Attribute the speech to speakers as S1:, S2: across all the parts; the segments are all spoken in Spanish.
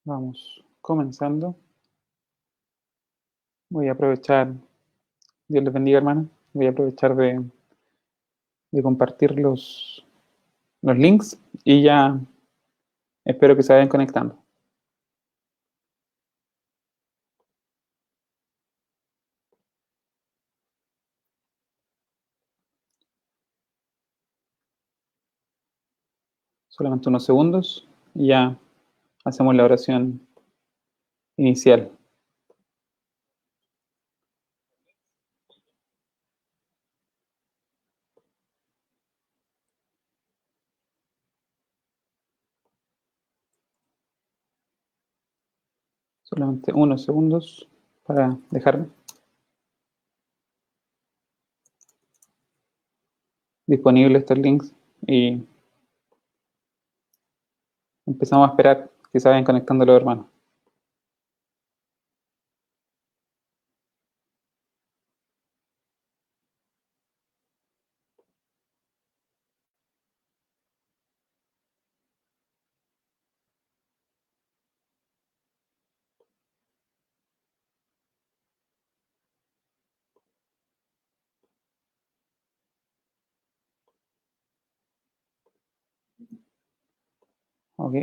S1: Vamos comenzando. Voy a aprovechar, Dios les bendiga, hermano. Voy a aprovechar de compartir los links y ya espero que se vayan conectando. Solamente unos segundos y ya hacemos la oración inicial. Solamente unos segundos para dejar disponibles estos links y empezamos a esperar que se vayan conectando los hermanos. Ok.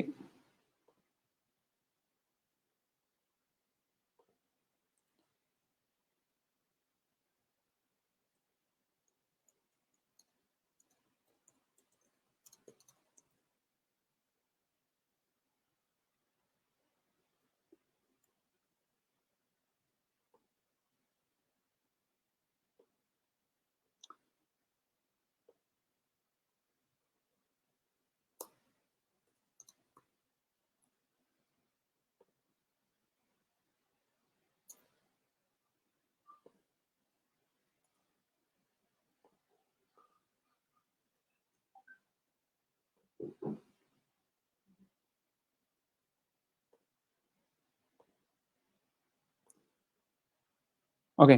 S1: Ok.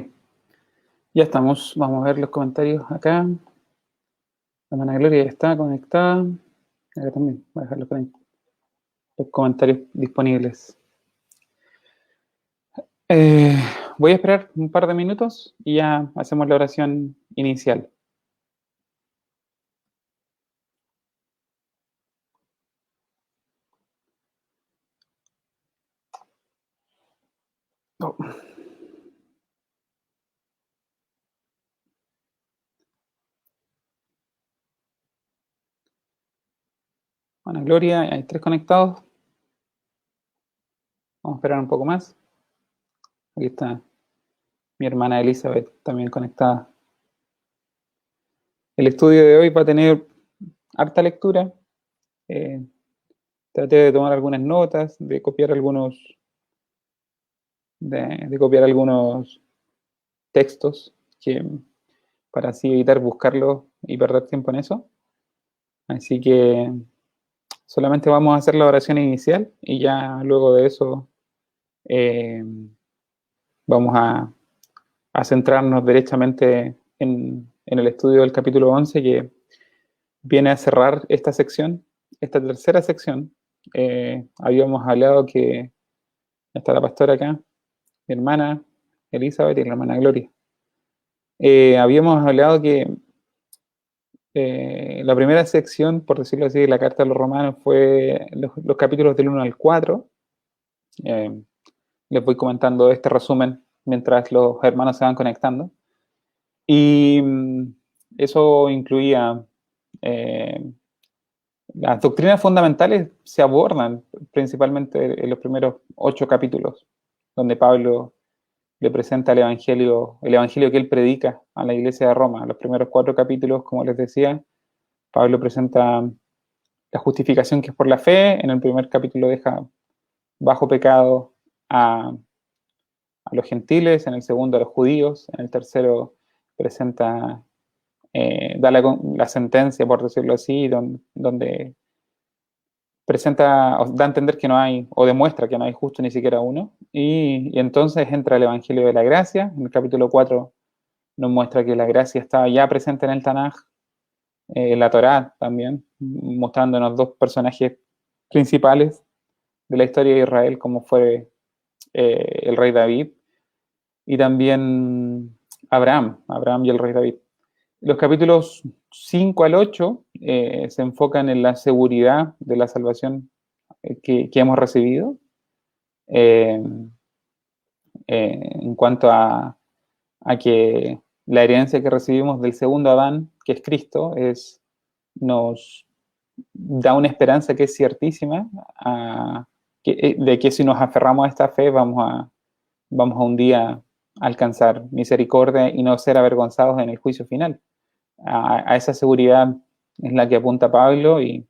S1: Ya estamos. Vamos a ver los comentarios acá. La hermana Gloria ya está conectada. Acá también. Voy a dejar los comentarios disponibles. Eh, Voy a esperar un par de minutos y ya hacemos la oración inicial. Oh. Ana Gloria, hay 3 conectados. Vamos a esperar un poco más. Aquí está mi hermana Elizabeth también conectada. El estudio de hoy va a tener harta lectura. Eh, Traté de tomar algunas notas, de copiar algunos textos que, para así evitar buscarlos y perder tiempo en eso. Así que solamente vamos a hacer la oración inicial y ya luego de eso eh, vamos a centrarnos derechamente en el estudio del capítulo 11 que viene a cerrar esta sección, esta tercera sección. Habíamos hablado que está la pastora acá, mi hermana Elizabeth y la hermana Gloria. Habíamos hablado que la primera sección, por decirlo así, de la carta a los romanos fue los capítulos del 1 al 4. Eh, Les voy comentando este resumen mientras los hermanos se van conectando. Y eso incluía las doctrinas fundamentales se abordan principalmente en los primeros 8 capítulos, donde Pablo le presenta el evangelio que él predica a la iglesia de Roma. Los primeros 4 capítulos, como les decía, Pablo presenta la justificación que es por la fe. En el primer capítulo deja bajo pecado a los gentiles, en el segundo a los judíos, en el tercero presenta, da la sentencia, por decirlo así, donde presenta, da a entender que no hay, o demuestra que no hay justo ni siquiera uno, y entonces entra el Evangelio de la Gracia. En el capítulo 4 nos muestra que la gracia estaba ya presente en el Tanaj, en la Torá también, mostrándonos 2 personajes principales la historia de Israel, como fue el rey David, y también Abraham y el rey David. Los capítulos 5 al 8 se enfocan en la seguridad de la salvación que hemos recibido, eh, en cuanto a que la herencia que recibimos del segundo Adán, que es Cristo, nos da una esperanza que es ciertísima, de que si nos aferramos a esta fe vamos a un día alcanzar misericordia y no ser avergonzados en el juicio final. A esa seguridad es la que apunta Pablo y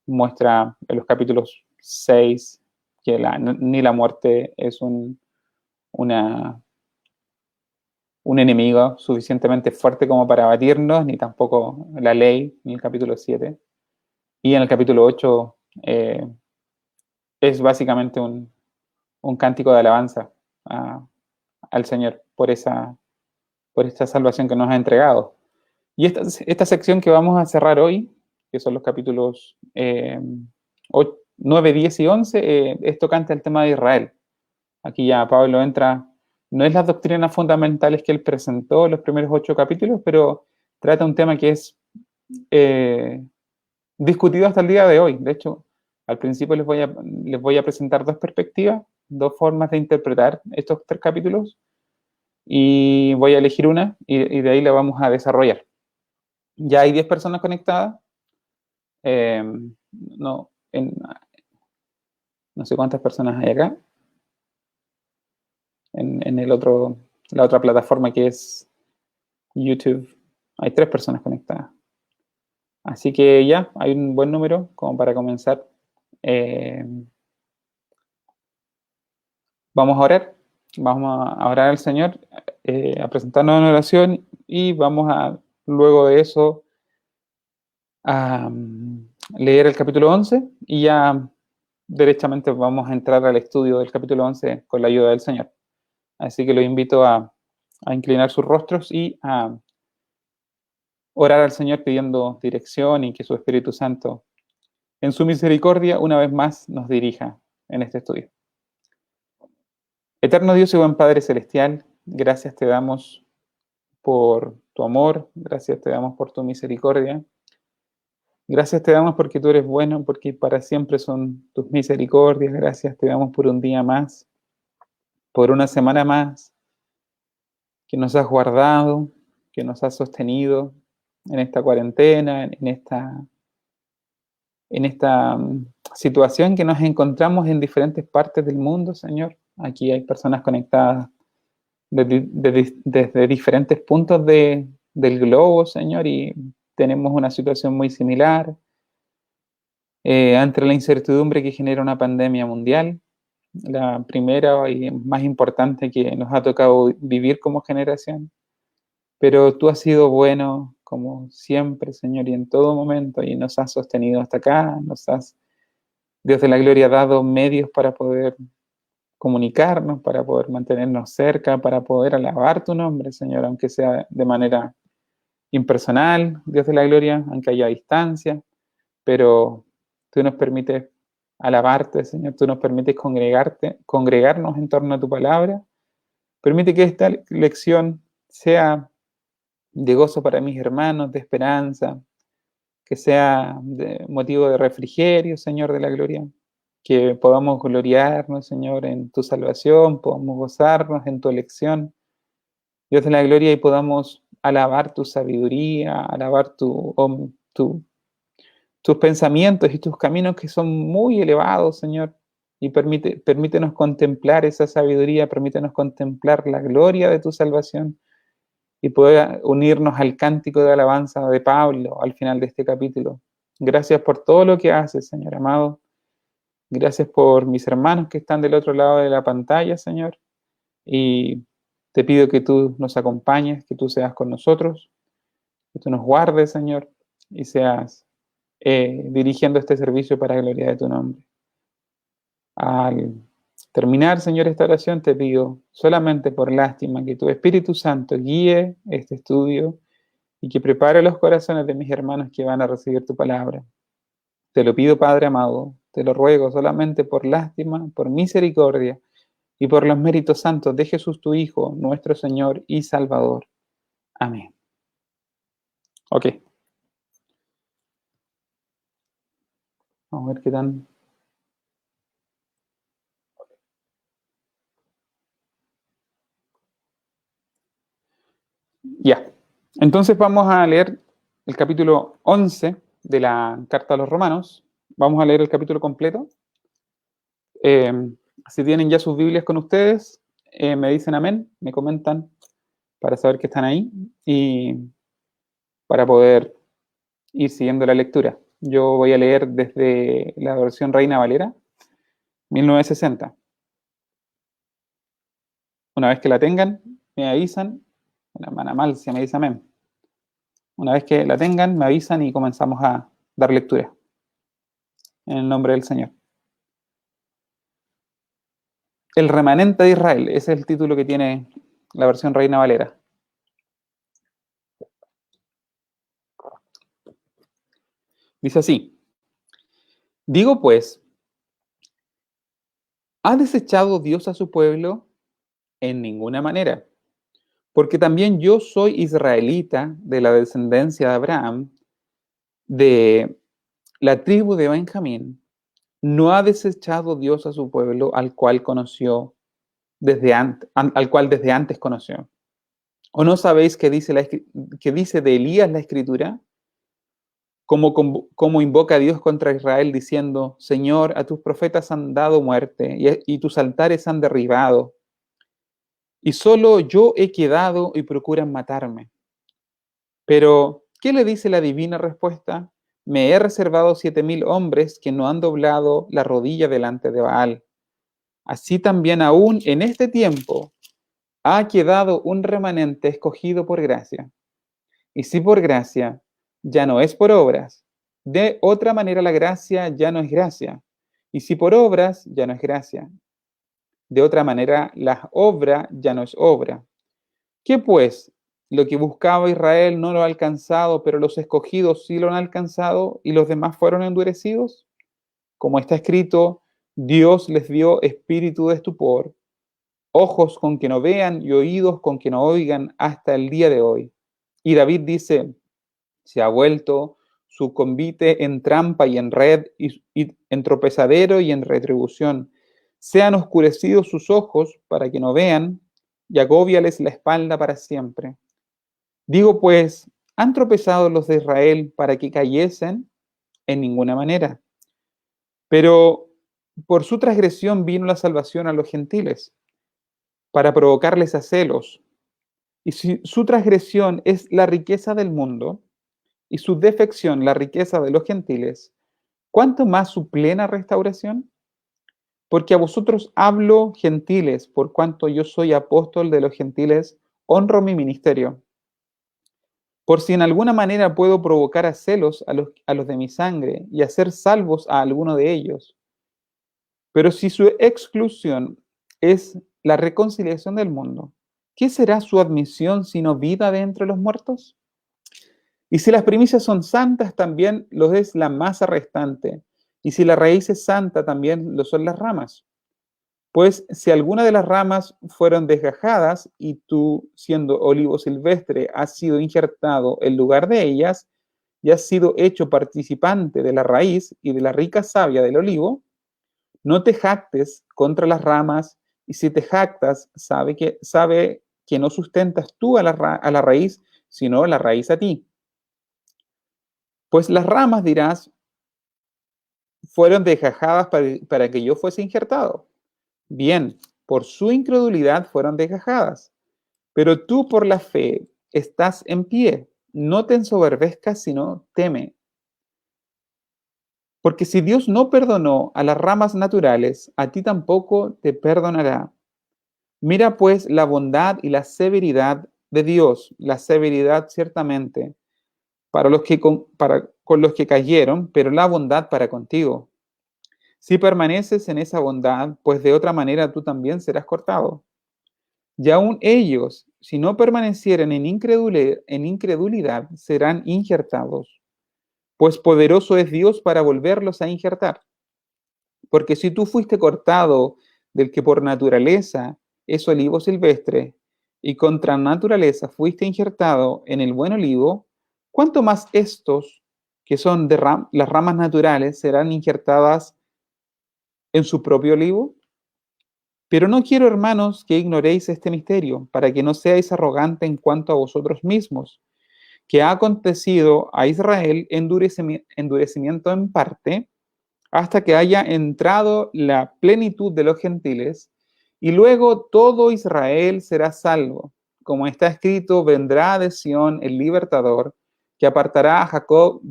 S1: muestra en los capítulos 6 que ni la muerte es un enemigo suficientemente fuerte como para abatirnos, ni tampoco la ley, ni el capítulo 7. Y en el capítulo 8 es básicamente un cántico de alabanza al Señor por esta salvación que nos ha entregado. Y esta sección que vamos a cerrar hoy, que son los capítulos 9, 10 y 11, es tocante al tema de Israel. Aquí ya Pablo entra, no es las doctrinas fundamentales que él presentó en los primeros 8 capítulos, pero trata un tema que es discutido hasta el día de hoy. De hecho, al principio les voy a presentar 2 perspectivas, 2 formas de interpretar estos 3 capítulos, y voy a elegir una y de ahí la vamos a desarrollar. Ya hay 10 personas conectadas. No sé cuántas personas hay acá. En la otra plataforma que es YouTube, hay 3 personas conectadas. Así que ya, hay un buen número como para comenzar. Vamos a orar. Vamos a orar al Señor, a presentarnos en oración y vamos luego de eso, a leer el capítulo 11 y ya derechamente vamos a entrar al estudio del capítulo 11 con la ayuda del Señor. Así que los invito a inclinar sus rostros y a orar al Señor pidiendo dirección y que su Espíritu Santo, en su misericordia, una vez más nos dirija en este estudio. Eterno Dios y buen Padre Celestial, gracias te damos por tu amor, gracias te damos por tu misericordia, gracias te damos porque tú eres bueno, porque para siempre son tus misericordias, gracias te damos por un día más, por una semana más, que nos has guardado, que nos has sostenido en esta cuarentena, en esta situación que nos encontramos en diferentes partes del mundo, Señor. Aquí hay personas conectadas desde diferentes puntos del globo, Señor, y tenemos una situación muy similar ante la incertidumbre que genera una pandemia mundial, la primera y más importante que nos ha tocado vivir como generación. Pero tú has sido bueno como siempre, Señor, y en todo momento, y nos has sostenido hasta acá, Dios de la gloria, dado medios para poder comunicarnos, para poder mantenernos cerca, para poder alabar tu nombre, Señor, aunque sea de manera impersonal, Dios de la gloria, aunque haya distancia, pero tú nos permites alabarte, Señor, tú nos permites congregarnos en torno a tu palabra. Permite que esta lección sea de gozo para mis hermanos, de esperanza, que sea de motivo de refrigerio, Señor de la gloria, que podamos gloriarnos, Señor, en tu salvación, podamos gozarnos en tu elección, Dios de la gloria, y podamos alabar tu sabiduría, alabar tus pensamientos y tus caminos que son muy elevados, Señor, y permítenos contemplar esa sabiduría, permítenos contemplar la gloria de tu salvación y poder unirnos al cántico de alabanza de Pablo al final de este capítulo. Gracias por todo lo que haces, Señor amado. Gracias por mis hermanos que están del otro lado de la pantalla, Señor. Y te pido que tú nos acompañes, que tú seas con nosotros, que tú nos guardes, Señor, y seas dirigiendo este servicio para la gloria de tu nombre. Al terminar, Señor, esta oración, te pido solamente por lástima que tu Espíritu Santo guíe este estudio y que prepare los corazones de mis hermanos que van a recibir tu palabra. Te lo pido, Padre amado, te lo ruego solamente por lástima, por misericordia y por los méritos santos de Jesús tu Hijo, nuestro Señor y Salvador. Amén. Ok. Vamos a ver qué tan... Ya. Entonces vamos a leer el capítulo 11 de la Carta a los Romanos. Vamos a leer el capítulo completo. Si tienen ya sus Biblias con ustedes, me dicen amén, me comentan para saber que están ahí y para poder ir siguiendo la lectura. Yo voy a leer desde la versión Reina Valera, 1960. Una vez que la tengan, me avisan. Una hermana mal si me dice amén. Una vez que la tengan, me avisan y comenzamos a dar lectura. En el nombre del Señor. El remanente de Israel, ese es el título que tiene la versión Reina Valera. Dice así: digo pues, ¿ha desechado Dios a su pueblo? En ninguna manera. Porque también yo soy israelita de la descendencia de Abraham, de la tribu de Benjamín. No ha desechado Dios a su pueblo, al cual conoció al cual desde antes conoció. ¿O no sabéis qué dice, que dice de Elías la Escritura? Como invoca a Dios contra Israel diciendo: Señor, a tus profetas han dado muerte y tus altares han derribado, y solo yo he quedado y procuran matarme. Pero, ¿qué le dice la divina respuesta? Me he reservado 7,000 hombres que no han doblado la rodilla delante de Baal. Así también aún en este tiempo ha quedado un remanente escogido por gracia. Y si por gracia, ya no es por obras. De otra manera la gracia ya no es gracia. Y si por obras, ya no es gracia. De otra manera la obra ya no es obra. ¿Qué pues? Lo que buscaba Israel no lo ha alcanzado, pero los escogidos sí lo han alcanzado y los demás fueron endurecidos. Como está escrito, Dios les dio espíritu de estupor, ojos con que no vean y oídos con que no oigan hasta el día de hoy. Y David dice: se ha vuelto su convite en trampa y en red, y en tropezadero y en retribución. Sean oscurecidos sus ojos para que no vean, y agóbiales la espalda para siempre. Digo pues, ¿han tropezado los de Israel para que cayesen? En ninguna manera. Pero por su transgresión vino la salvación a los gentiles, para provocarles a celos. Y si su transgresión es la riqueza del mundo, y su defección la riqueza de los gentiles, ¿cuánto más su plena restauración? Porque a vosotros hablo, gentiles, por cuanto yo soy apóstol de los gentiles, honro mi ministerio. Por si en alguna manera puedo provocar a celos a los de mi sangre y hacer salvos a alguno de ellos. Pero si su exclusión es la reconciliación del mundo, ¿qué será su admisión sino vida de entre los muertos? Y si las primicias son santas, también lo es la masa restante. Y si la raíz es santa, también lo son las ramas. Pues si alguna de las ramas fueron desgajadas y tú, siendo olivo silvestre, has sido injertado en lugar de ellas y has sido hecho participante de la raíz y de la rica savia del olivo, no te jactes contra las ramas, y si te jactas, sabe que no sustentas tú a la raíz, sino la raíz a ti. Pues las ramas, dirás, fueron desgajadas para que yo fuese injertado. Bien, por su incredulidad fueron desgajadas, pero tú por la fe estás en pie. No te ensoberbezcas, sino teme. Porque si Dios no perdonó a las ramas naturales, a ti tampoco te perdonará. Mira pues la bondad y la severidad de Dios, la severidad ciertamente para con los que cayeron, pero la bondad para contigo. Si permaneces en esa bondad, pues de otra manera tú también serás cortado. Y aún ellos, si no permanecieren en incredulidad, serán injertados, pues poderoso es Dios para volverlos a injertar. Porque si tú fuiste cortado del que por naturaleza es olivo silvestre, y contra naturaleza fuiste injertado en el buen olivo, ¿cuánto más estos, que son de las ramas naturales, serán injertadas en su propio olivo? Pero no quiero, hermanos, que ignoréis este misterio, para que no seáis arrogantes en cuanto a vosotros mismos, que ha acontecido a Israel endurecimiento en parte, hasta que haya entrado la plenitud de los gentiles, y luego todo Israel será salvo. Como está escrito, vendrá de Sión el libertador, que apartará a Jacob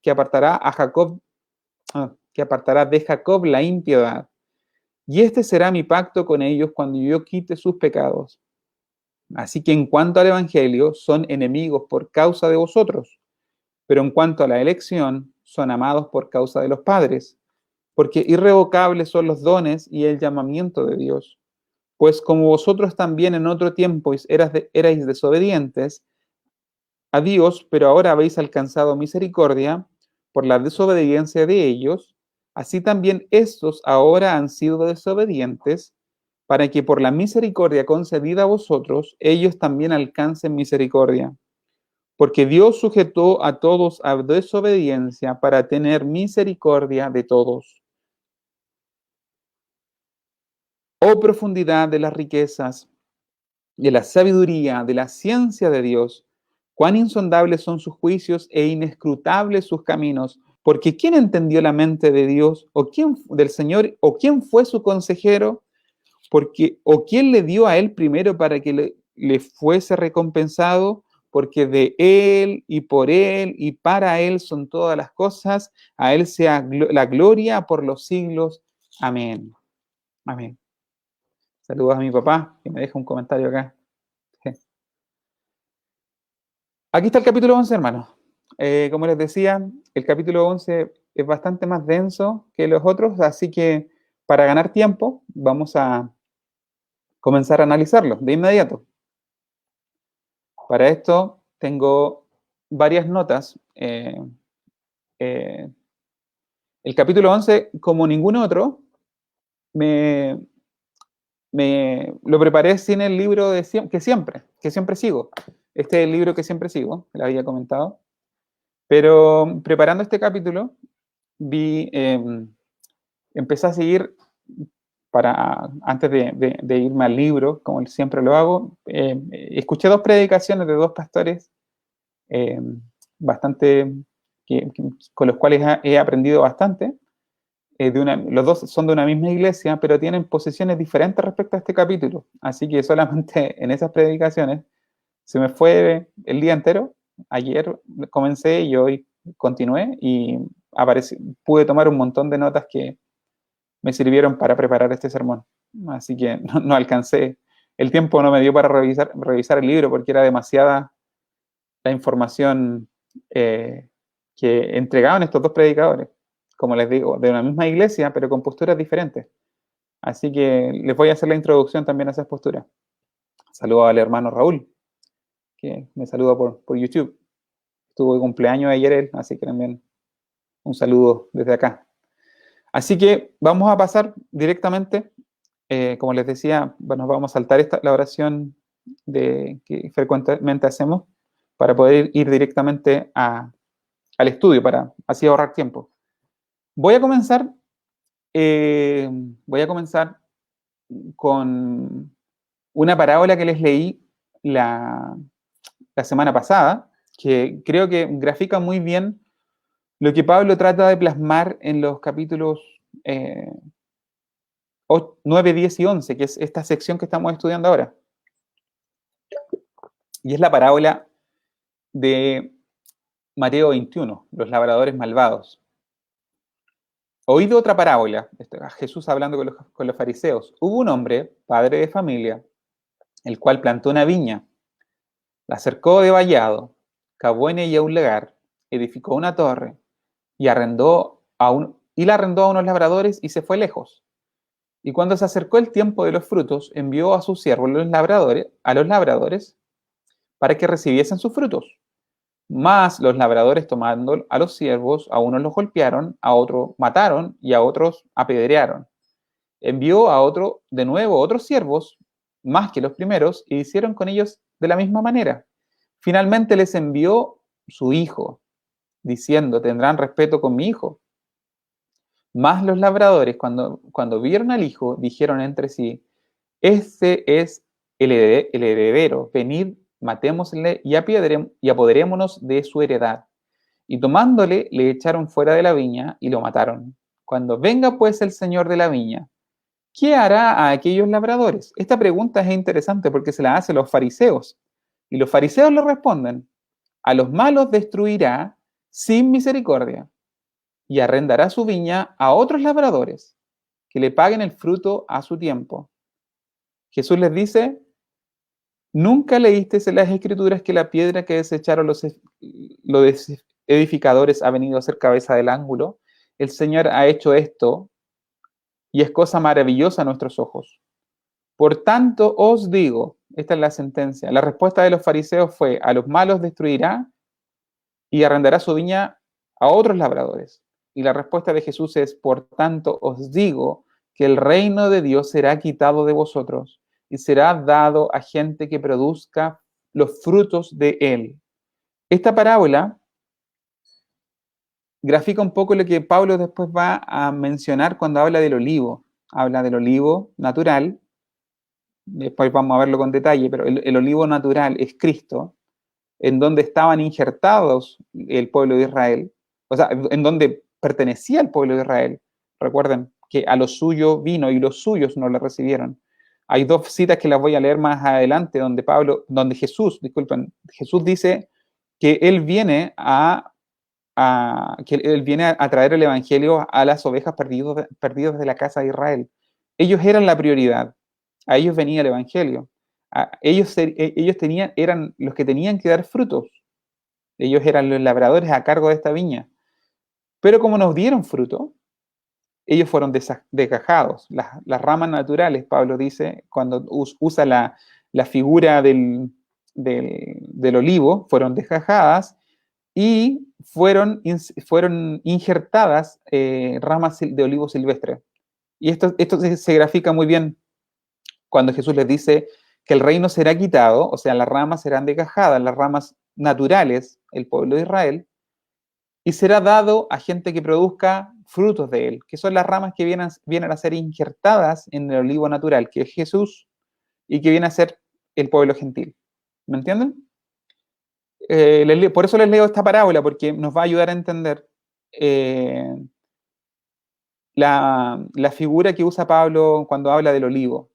S1: que apartará de Jacob la impiedad. Y este será mi pacto con ellos cuando yo quite sus pecados. Así que en cuanto al Evangelio, son enemigos por causa de vosotros, pero en cuanto a la elección, son amados por causa de los padres, porque irrevocables son los dones y el llamamiento de Dios. Pues como vosotros también en otro tiempo erais desobedientes a Dios, pero ahora habéis alcanzado misericordia por la desobediencia de ellos, así también estos ahora han sido desobedientes, para que por la misericordia concedida a vosotros, ellos también alcancen misericordia. Porque Dios sujetó a todos a desobediencia para tener misericordia de todos. Oh profundidad de las riquezas, de la sabiduría, de la ciencia de Dios, cuán insondables son sus juicios e inescrutables sus caminos, porque ¿quién entendió la mente de Dios o quién del Señor o quién fue su consejero? Porque o quién le dio a él primero para que le fuese recompensado, porque de él y por él y para él son todas las cosas, a él sea la gloria por los siglos. Amén. Amén. Saludos a mi papá, que me deja un comentario acá. Aquí está el capítulo 11, hermanos. Como les decía, el capítulo 11 es bastante más denso que los otros, así que para ganar tiempo vamos a comenzar a analizarlo de inmediato. Para esto tengo varias notas. El capítulo 11, como ningún otro, me lo preparé sin el libro que siempre sigo. Este es el libro que siempre sigo, que le había comentado. Pero preparando este capítulo, empecé a seguir antes de irme al libro, como siempre lo hago, escuché dos predicaciones de dos pastores eh, bastante, con los cuales he aprendido bastante. Los dos son de una misma iglesia, pero tienen posiciones diferentes respecto a este capítulo. Así que solamente en esas predicaciones se me fue el día entero. Ayer comencé y hoy continué y pude tomar un montón de notas que me sirvieron para preparar este sermón. Así que no alcancé. El tiempo no me dio para revisar el libro porque era demasiada la información que entregaban estos dos predicadores, como les digo, de una misma iglesia, pero con posturas diferentes. Así que les voy a hacer la introducción también a esas posturas. Saludo al hermano Raúl, que me saluda por YouTube. Estuvo de cumpleaños ayer él, así que también un saludo desde acá. Así que vamos a pasar directamente, como les decía, bueno, vamos a saltar la oración que frecuentemente hacemos para poder ir directamente al estudio, para así ahorrar tiempo. Voy a comenzar con una parábola que les leí la semana pasada, que creo que grafica muy bien lo que Pablo trata de plasmar en los capítulos 9, 10 y 11, que es esta sección que estamos estudiando ahora. Y es la parábola de Mateo 21, los labradores malvados. Oído otra parábola, Jesús hablando con los fariseos. Hubo un hombre, padre de familia, el cual plantó una viña, la cercó de vallado, cavó en ella un lagar, edificó una torre y la arrendó a unos labradores y se fue lejos. Y cuando se acercó el tiempo de los frutos, envió a sus siervos a los labradores, para que recibiesen sus frutos. Mas los labradores tomando a los siervos, a unos los golpearon, a otros mataron y a otros apedrearon. Envió a otro, de nuevo, otros siervos, más que los primeros, y hicieron con ellos de la misma manera. Finalmente les envió su hijo, diciendo, tendrán respeto con mi hijo. Mas los labradores, cuando vieron al hijo, dijeron entre sí, este es el heredero, venid, matémosle y apoderémonos de su heredad. Y tomándole, le echaron fuera de la viña y lo mataron. Cuando venga pues el señor de la viña, ¿qué hará a aquellos labradores? Esta pregunta es interesante porque se la hacen los fariseos. Y los fariseos le responden, a los malos destruirá sin misericordia y arrendará su viña a otros labradores que le paguen el fruto a su tiempo. Jesús les dice, ¿nunca leísteis en las escrituras que la piedra que desecharon los edificadores ha venido a ser cabeza del ángulo? El Señor ha hecho esto y es cosa maravillosa a nuestros ojos. Por tanto os digo, esta es la sentencia, la respuesta de los fariseos fue, a los malos destruirá y arrendará su viña a otros labradores. Y la respuesta de Jesús es, por tanto os digo que el reino de Dios será quitado de vosotros y será dado a gente que produzca los frutos de él. Esta parábola grafica un poco lo que Pablo después va a mencionar cuando habla del olivo. Habla del olivo natural, después vamos a verlo con detalle, pero el olivo natural es Cristo, en donde estaban injertados el pueblo de Israel, o sea, en donde pertenecía el pueblo de Israel. Recuerden que a lo suyo vino y los suyos no le recibieron. Hay dos citas que las voy a leer más adelante, donde Jesús dice que él viene a traer el evangelio a las ovejas perdidas de la casa de Israel. Ellos eran la prioridad, a ellos venía el evangelio. Ellos eran los que tenían que dar frutos. Ellos eran los labradores a cargo de esta viña. Pero como nos dieron fruto, ellos fueron desgajados. Las ramas naturales, Pablo dice, cuando usa la figura del olivo, fueron desgajadas y fueron injertadas ramas de olivo silvestre. Y esto se grafica muy bien cuando Jesús les dice que el reino será quitado, o sea, las ramas serán desgajadas, las ramas naturales, el pueblo de Israel, y será dado a gente que produzca frutos de él, que son las ramas que vienen a ser injertadas en el olivo natural, que es Jesús, y que viene a ser el pueblo gentil. ¿Me entienden? Por eso les leo esta parábola, porque nos va a ayudar a entender la figura que usa Pablo cuando habla del olivo.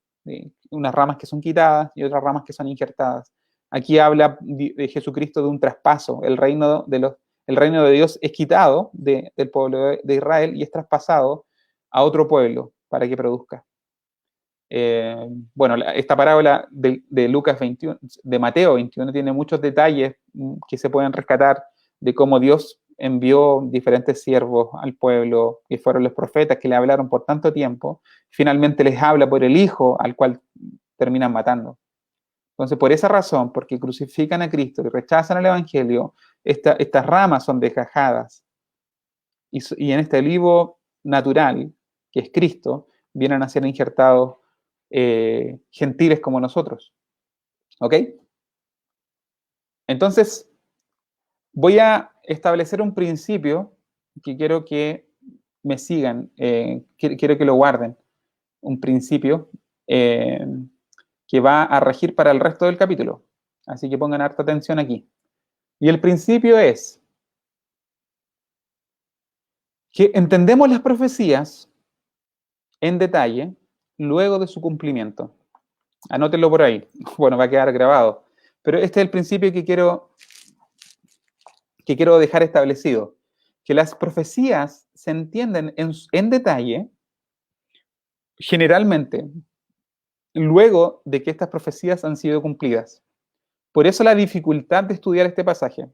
S1: Unas ramas que son quitadas y otras ramas que son injertadas. Aquí habla de Jesucristo de un traspaso. El reino de Dios es quitado del pueblo de Israel y es traspasado a otro pueblo para que produzca. Bueno, esta parábola de Lucas 21, de Mateo 21 tiene muchos detalles que se pueden rescatar de cómo Dios envió diferentes siervos al pueblo, que fueron los profetas que le hablaron por tanto tiempo, finalmente les habla por el Hijo al cual terminan matando. Entonces, por esa razón, porque crucifican a Cristo y rechazan el Evangelio, estas ramas son desgajadas. Y en este olivo natural, que es Cristo, vienen a ser injertados gentiles como nosotros. ¿Ok? Entonces, voy a establecer un principio que quiero que me sigan, quiero que lo guarden. Un principio que va a regir para el resto del capítulo. Así que pongan harta atención aquí. Y el principio es que entendemos las profecías en detalle luego de su cumplimiento. Anótenlo por ahí. Bueno, va a quedar grabado. Pero este es el principio que quiero dejar establecido. Que las profecías se entienden en detalle, generalmente, luego de que estas profecías han sido cumplidas. Por eso la dificultad de estudiar este pasaje,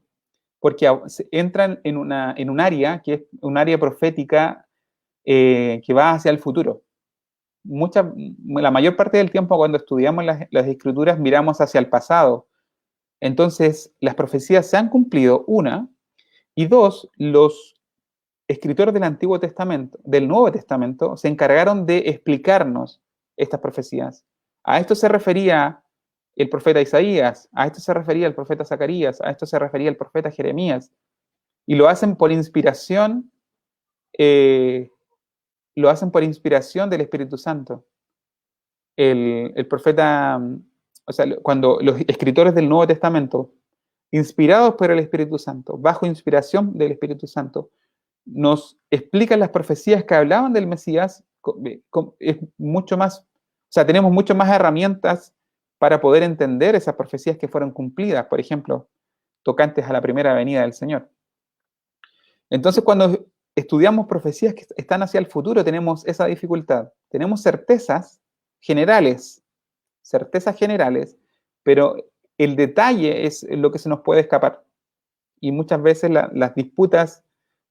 S1: porque entran en un área que es un área profética que va hacia el futuro. La mayor parte del tiempo cuando estudiamos las escrituras miramos hacia el pasado, Entonces, las profecías se han cumplido, una, y dos, los escritores del Antiguo Testamento, del Nuevo Testamento, se encargaron de explicarnos estas profecías. A esto se refería el profeta Isaías, a esto se refería el profeta Zacarías, a esto se refería el profeta Jeremías, y lo hacen por inspiración, del Espíritu Santo. El profeta, o sea, cuando los escritores del Nuevo Testamento, inspirados por el Espíritu Santo, bajo inspiración del Espíritu Santo, nos explican las profecías que hablaban del Mesías, es mucho más, o sea, tenemos mucho más herramientas para poder entender esas profecías que fueron cumplidas, por ejemplo, tocantes a la primera venida del Señor. Entonces, cuando estudiamos profecías que están hacia el futuro, tenemos esa dificultad. Tenemos certezas generales, pero el detalle es lo que se nos puede escapar. Y muchas veces las disputas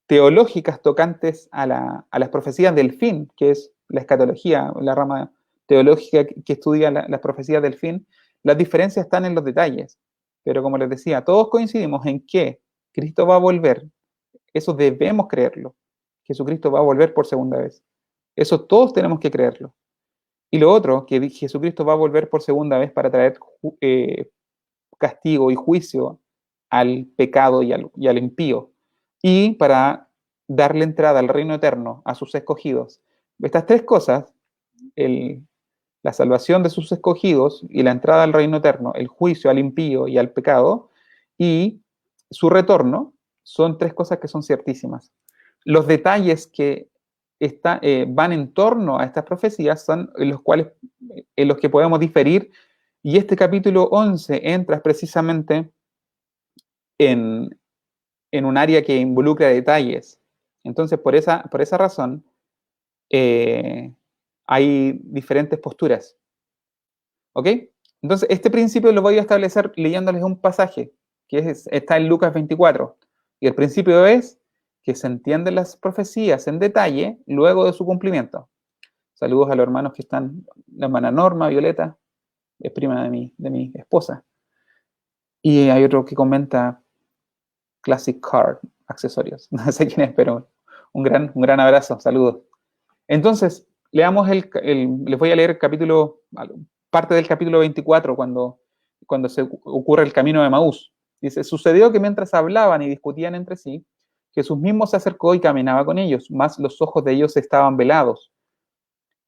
S1: teológicas tocantes a las profecías del fin, que es la escatología, la rama teológica que estudia las profecías del fin, las diferencias están en los detalles. Pero como les decía, todos coincidimos en que Cristo va a volver. Eso debemos creerlo. Jesucristo va a volver por segunda vez. Eso todos tenemos que creerlo. Y lo otro, que Jesucristo va a volver por segunda vez para traer castigo y juicio al pecado y al impío, y para darle entrada al reino eterno a sus escogidos. Estas tres cosas, la salvación de sus escogidos y la entrada al reino eterno, el juicio al impío y al pecado, y su retorno, son tres cosas que son ciertísimas. Los detalles que van en torno a estas profecías son en los que podemos diferir, y este capítulo 11 entra precisamente en un área que involucra detalles. Entonces, por esa razón, hay diferentes posturas. ¿Ok? Entonces, este principio lo voy a establecer leyéndoles un pasaje que está en Lucas 24. Y el principio es que se entienden las profecías en detalle luego de su cumplimiento. Saludos a los hermanos que están, la hermana Norma, Violeta, es prima de mi esposa. Y hay otro que comenta Classic Card, accesorios. No sé quién es, pero un gran abrazo, saludos. Entonces, leamos les voy a leer parte del capítulo 24, cuando se ocurre el camino de Maús. Dice, sucedió que mientras hablaban y discutían entre sí, Jesús mismo se acercó y caminaba con ellos, mas los ojos de ellos estaban velados,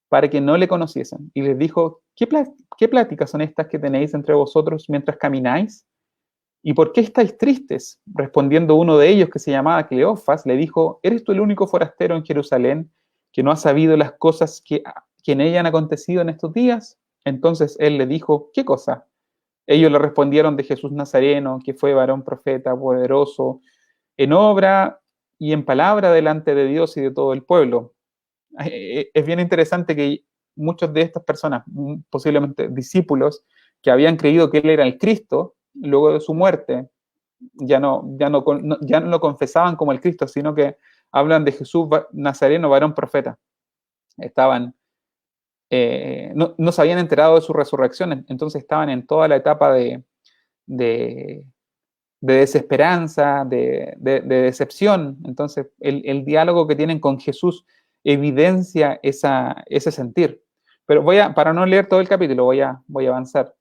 S1: para que no le conociesen. Y les dijo, ¿qué pláticas son estas que tenéis entre vosotros mientras camináis? ¿Y por qué estáis tristes? Respondiendo uno de ellos, que se llamaba Cleofas, le dijo, ¿eres tú el único forastero en Jerusalén que no ha sabido las cosas que en ella han acontecido en estos días? Entonces él le dijo, ¿qué cosa? Ellos le respondieron de Jesús Nazareno, que fue varón profeta, poderoso, en obra y en palabra delante de Dios y de todo el pueblo. Es bien interesante que muchas de estas personas, posiblemente discípulos, que habían creído que él era el Cristo, luego de su muerte, ya no lo confesaban como el Cristo, sino que hablan de Jesús Nazareno, varón profeta. No se habían enterado de su resurrección, entonces estaban en toda la etapa de desesperanza, de decepción. Entonces el diálogo que tienen con Jesús evidencia ese sentir. Pero para no leer todo el capítulo, voy a avanzar.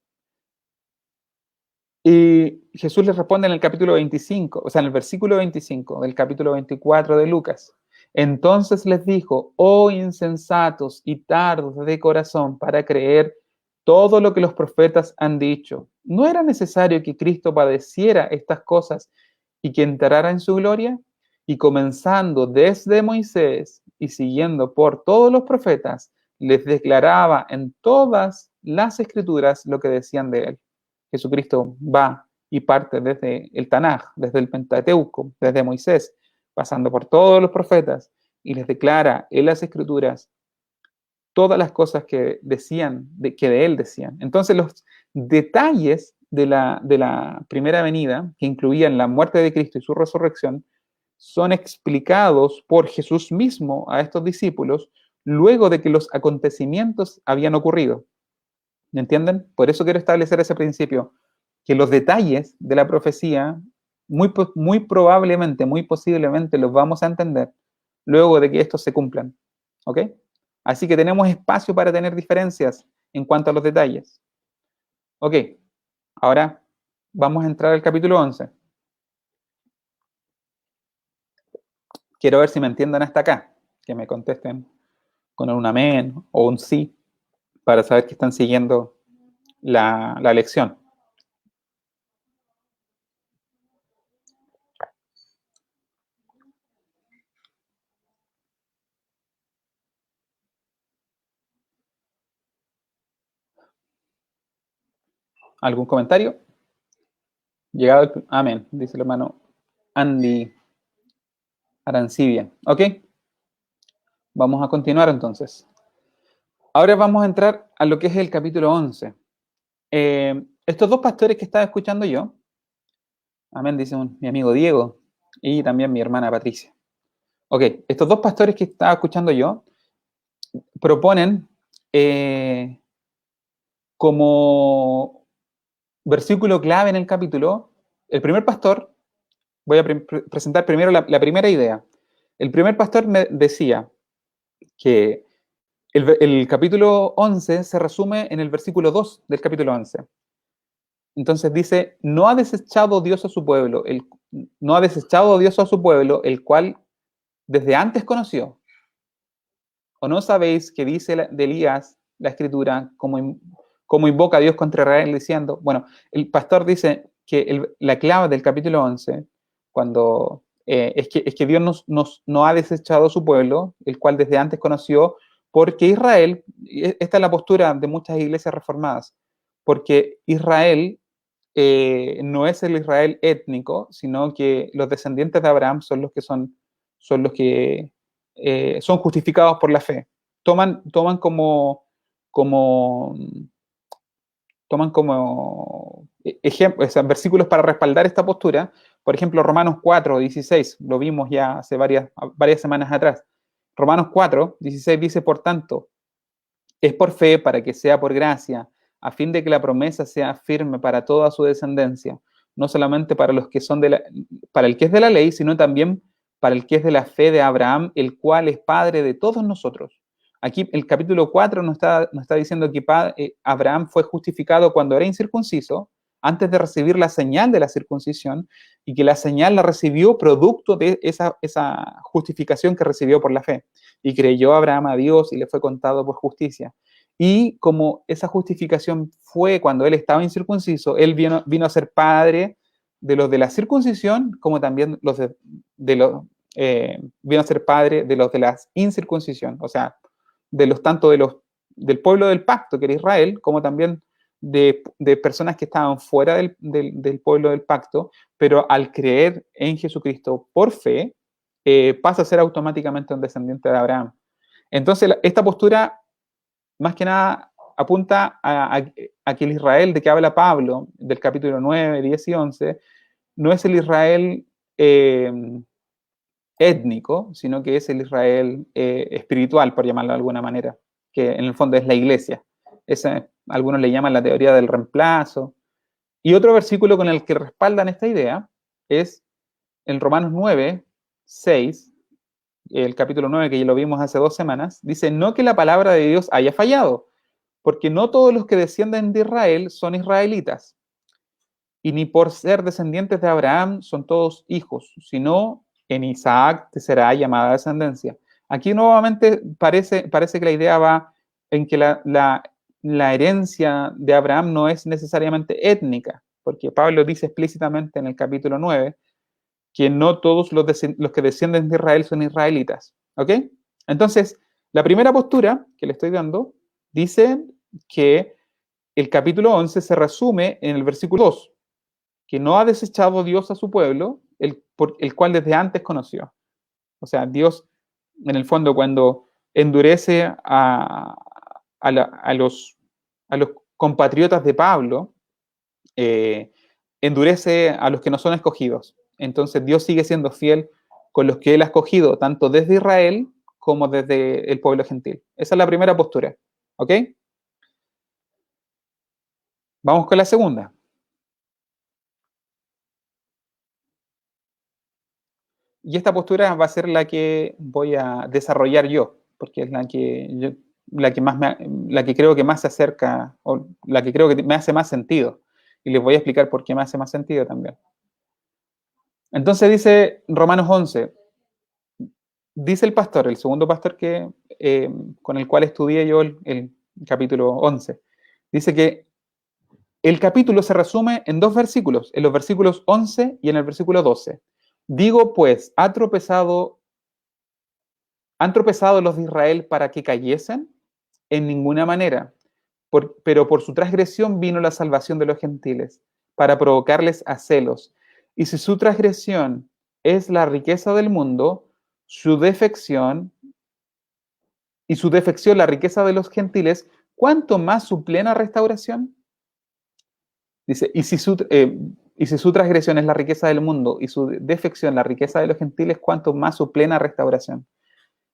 S1: Y Jesús les responde en el capítulo 25, o sea, en el versículo 25 del capítulo 24 de Lucas. Entonces les dijo, oh insensatos y tardos de corazón para creer todo lo que los profetas han dicho. ¿No era necesario que Cristo padeciera estas cosas y que entrara en su gloria? Y comenzando desde Moisés y siguiendo por todos los profetas, les declaraba en todas las escrituras lo que decían de él. Jesucristo va y parte desde el Tanaj, desde el Pentateuco, desde Moisés, pasando por todos los profetas, y les declara en las escrituras todas las cosas que decían, que de él decían. Entonces los detalles de la primera venida, que incluían la muerte de Cristo y su resurrección, son explicados por Jesús mismo a estos discípulos luego de que los acontecimientos habían ocurrido. ¿Me entienden? Por eso quiero establecer ese principio. que los detalles de la profecía muy probablemente, muy posiblemente los vamos a entender luego de que estos se cumplan. ¿Ok? Así que tenemos espacio para tener diferencias en cuanto a los detalles. Ok, ahora vamos a entrar al capítulo 11. Quiero ver si me entiendan hasta acá, que me contesten con un amén o un sí, para saber que están siguiendo la lección. ¿Algún comentario? Llegado el... Amén, dice el hermano Andy Arancibia. Ok, vamos a continuar entonces. Ahora vamos a entrar a lo que es el capítulo 11. Estos dos pastores que estaba escuchando yo, amén, dice mi amigo Diego y también mi hermana Patricia. Ok, estos dos pastores que estaba escuchando yo proponen como versículo clave en el capítulo, el primer pastor, voy a presentar primero la primera idea. El primer pastor me decía que el capítulo 11 se resume en el versículo 2 del capítulo 11. Entonces dice, no ha desechado Dios a su pueblo, no ha desechado Dios a su pueblo, el cual desde antes conoció. ¿O no sabéis que dice de Elías la escritura como invoca a Dios contra Israel diciendo? Bueno, el pastor dice que la clave del capítulo 11, cuando es que Dios no ha desechado a su pueblo, el cual desde antes conoció, porque Israel, esta es la postura de muchas iglesias reformadas, porque Israel no es el Israel étnico, sino que los descendientes de Abraham son los que son justificados por la fe. Toman como ejemplo, versículos para respaldar esta postura. Por ejemplo, Romanos 4, 16, lo vimos ya hace varias semanas atrás. Romanos 4, 16 dice, por tanto, es por fe para que sea por gracia, a fin de que la promesa sea firme para toda su descendencia, no solamente para los que son para el que es de la ley, sino también para el que es de la fe de Abraham, el cual es padre de todos nosotros. Aquí el capítulo 4 nos está diciendo que Abraham fue justificado cuando era incircunciso, antes de recibir la señal de la circuncisión, y que la señal la recibió producto de esa justificación que recibió por la fe. Y creyó Abraham a Dios y le fue contado por justicia. Y como esa justificación fue cuando él estaba incircunciso, él vino a ser padre de los de la circuncisión, como también vino a ser padre de los de la incircuncisión, o sea, tanto del pueblo del pacto, que era Israel, como también de personas que estaban fuera del pueblo del pacto, pero al creer en Jesucristo por fe, pasa a ser automáticamente un descendiente de Abraham. Entonces, esta postura, más que nada, apunta a que el Israel de que habla Pablo, del capítulo 9, 10 y 11, no es el Israel étnico, sino que es el Israel espiritual, por llamarlo de alguna manera, que en el fondo es la iglesia. Algunos le llaman la teoría del reemplazo. Y otro versículo con el que respaldan esta idea es en Romanos 9, 6, el capítulo 9, que ya lo vimos hace 2 semanas, dice, no que la palabra de Dios haya fallado, porque no todos los que descienden de Israel son israelitas, y ni por ser descendientes de Abraham son todos hijos, sino en Isaac te será llamada descendencia. Aquí nuevamente parece que la idea va en que la herencia de Abraham no es necesariamente étnica, porque Pablo dice explícitamente en el capítulo 9 que no todos los que descienden de Israel son israelitas. ¿Ok? Entonces, la primera postura que le estoy dando dice que el capítulo 11 se resume en el versículo 2, que no ha desechado Dios a su pueblo, el cual desde antes conoció. O sea, Dios, en el fondo, cuando endurece a los compatriotas de Pablo, endurece a los que no son escogidos. Entonces Dios sigue siendo fiel con los que Él ha escogido, tanto desde Israel como desde el pueblo gentil. Esa es la primera postura. ¿Ok? Vamos con la segunda. Y esta postura va a ser la que voy a desarrollar yo, porque es la que la que creo que más se acerca, o la que creo que me hace más sentido. Y les voy a explicar por qué me hace más sentido también. Entonces dice Romanos 11, dice el pastor, el segundo pastor con el cual estudié yo el capítulo 11, dice que el capítulo se resume en dos versículos, en los versículos 11 y en el versículo 12. Digo pues, ¿han tropezado los de Israel para que cayesen? En ninguna manera. Pero por su transgresión vino la salvación de los gentiles, para provocarles a celos. Y si su transgresión es la riqueza del mundo, su defección la riqueza de los gentiles, ¿cuánto más su plena restauración? Dice, y si su transgresión es la riqueza del mundo y su defección la riqueza de los gentiles, ¿cuánto más su plena restauración?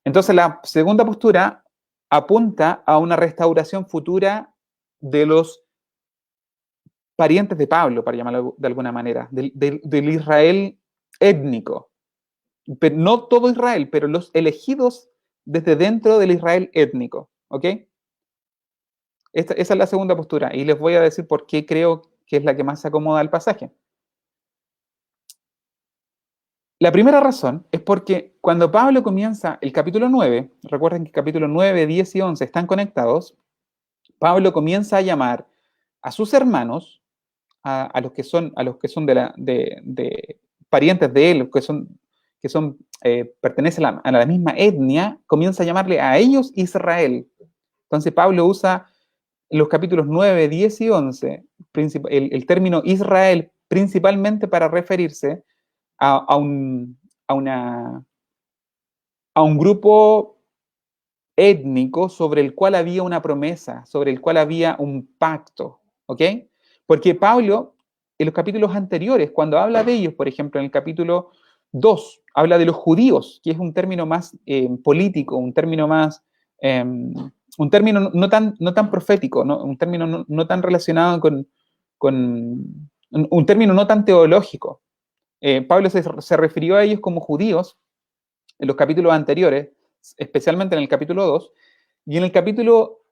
S1: Entonces la segunda postura apunta a una restauración futura de los parientes de Pablo, para llamarlo de alguna manera, del Israel étnico. Pero no todo Israel, pero los elegidos desde dentro del Israel étnico. ¿Ok? Esa es la segunda postura y les voy a decir por qué creo que es la que más se acomoda al pasaje. La primera razón es porque cuando Pablo comienza el capítulo 9, recuerden que el capítulo 9, 10 y 11 están conectados, Pablo comienza a llamar a sus hermanos, a los que son de parientes de él, pertenecen a la misma etnia, comienza a llamarle a ellos Israel. Entonces Pablo usa en los capítulos 9, 10 y 11 el término Israel principalmente para referirse a un grupo étnico sobre el cual había una promesa, sobre el cual había un pacto, ¿ok? Porque Pablo, en los capítulos anteriores, cuando habla de ellos, por ejemplo, en el capítulo 2, habla de los judíos, que es un término más político, un término más, un término no tan profético, ¿no? Un término no tan relacionado con un término no tan teológico. Pablo se refirió a ellos como judíos en los capítulos anteriores, especialmente en el capítulo 2, y en el capítulo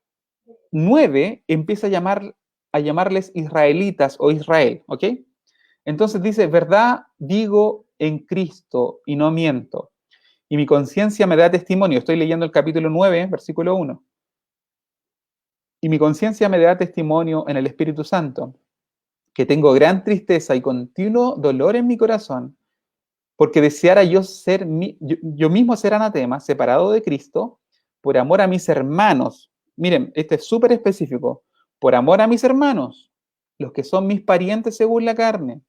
S1: 9 empieza a llamarles israelitas o Israel, ¿ok? Entonces dice, verdad digo en Cristo y no miento, y mi conciencia me da testimonio. Estoy leyendo el capítulo 9, versículo 1. Y mi conciencia me da testimonio en el Espíritu Santo, que tengo gran tristeza y continuo dolor en mi corazón, porque deseara yo mismo ser anatema, separado de Cristo, por amor a mis hermanos. Miren, este es súper específico. Por amor a mis hermanos, los que son mis parientes según la carne,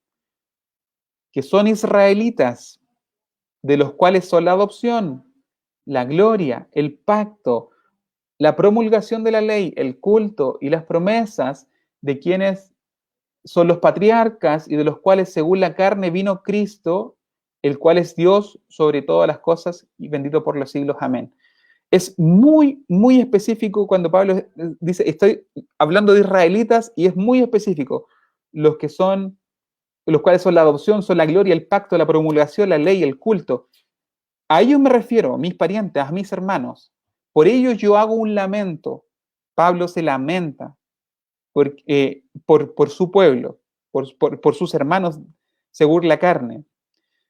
S1: que son israelitas, de los cuales son la adopción, la gloria, el pacto, la promulgación de la ley, el culto y las promesas de quienes son los patriarcas y de los cuales según la carne vino Cristo, el cual es Dios sobre todas las cosas y bendito por los siglos. Amén. Es muy, muy específico cuando Pablo dice, estoy hablando de israelitas y es muy específico. Los cuales son la adopción, son la gloria, el pacto, la promulgación, la ley, el culto. A ellos me refiero, mis parientes, a mis hermanos. Por ellos yo hago un lamento. Pablo se lamenta por su pueblo, por sus hermanos según la carne.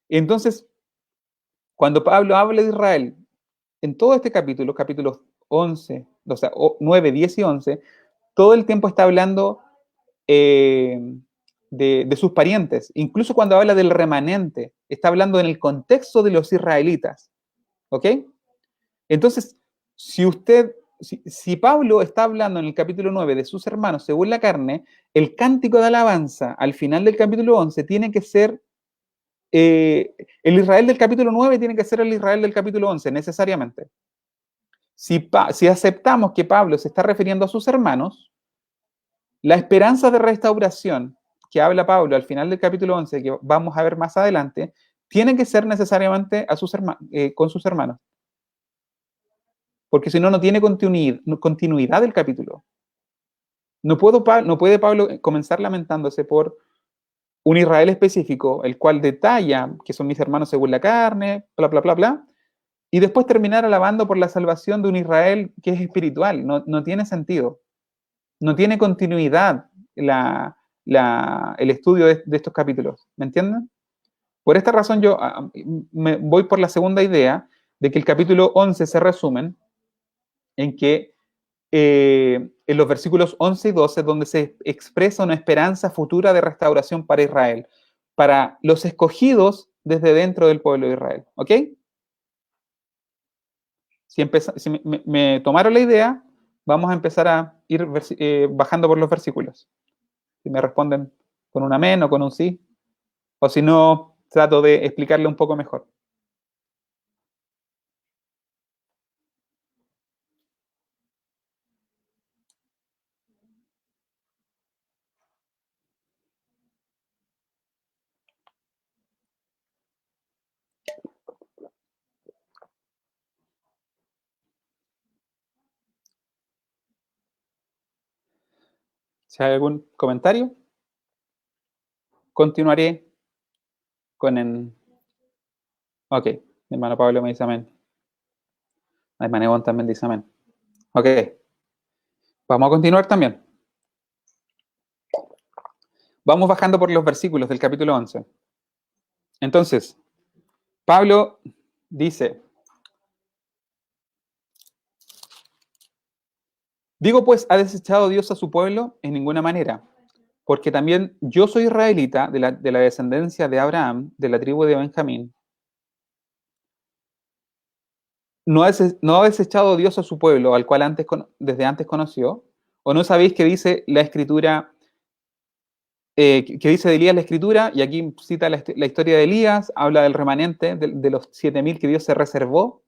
S1: Entonces, cuando Pablo habla de Israel, en todo este capítulo, capítulos 11, o sea, 9, 10 y 11, todo el tiempo está hablando de sus parientes. Incluso cuando habla del remanente, está hablando en el contexto de los israelitas. ¿Ok? Entonces, si Pablo está hablando en el capítulo 9 de sus hermanos según la carne, el cántico de alabanza al final del capítulo 11 tiene que ser, el Israel del capítulo 9 tiene que ser el Israel del capítulo 11, necesariamente. Si aceptamos que Pablo se está refiriendo a sus hermanos, la esperanza de restauración que habla Pablo al final del capítulo 11, que vamos a ver más adelante, tiene que ser necesariamente con sus hermanos. Porque si no, no tiene continuidad del capítulo. No puede Pablo comenzar lamentándose por un Israel específico, el cual detalla que son mis hermanos según la carne, bla, bla, bla, bla, y después terminar alabando por la salvación de un Israel que es espiritual. No tiene sentido. No tiene continuidad el estudio de estos capítulos. ¿Me entienden? Por esta razón yo me voy por la segunda idea de que el capítulo 11 se resumen en que en los versículos 11 y 12, donde se expresa una esperanza futura de restauración para Israel, para los escogidos desde dentro del pueblo de Israel. ¿Ok? Si me tomaron la idea, vamos a empezar a ir bajando por los versículos. Si me responden con un amén o con un sí, o si no, trato de explicarle un poco mejor. Si hay algún comentario, continuaré con el... Ok, mi hermano Pablo me dice amén. Mi hermano Ivonne también dice amén. Ok, vamos a continuar también. Vamos bajando por los versículos del capítulo 11. Entonces, Pablo dice, digo pues, ¿ha desechado Dios a su pueblo? En ninguna manera, porque también yo soy israelita de la descendencia de Abraham, de la tribu de Benjamín. ¿No ha desechado Dios a su pueblo, al cual desde antes conoció? ¿O no sabéis que dice la escritura, que dice de Elías la escritura, y aquí cita la historia de Elías, habla del remanente, de los 7.000 que Dios se reservó?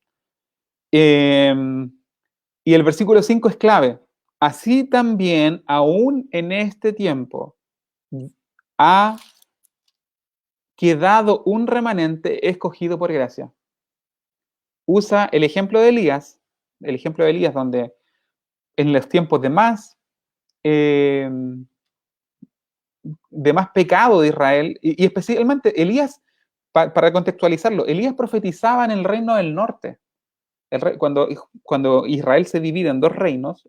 S1: Y el versículo 5 es clave. Así también, aún en este tiempo, ha quedado un remanente escogido por gracia. Usa el ejemplo de Elías, donde en los tiempos de más pecado de Israel, y especialmente Elías, para contextualizarlo, Elías profetizaba en el reino del norte. Cuando Israel se divide en dos reinos,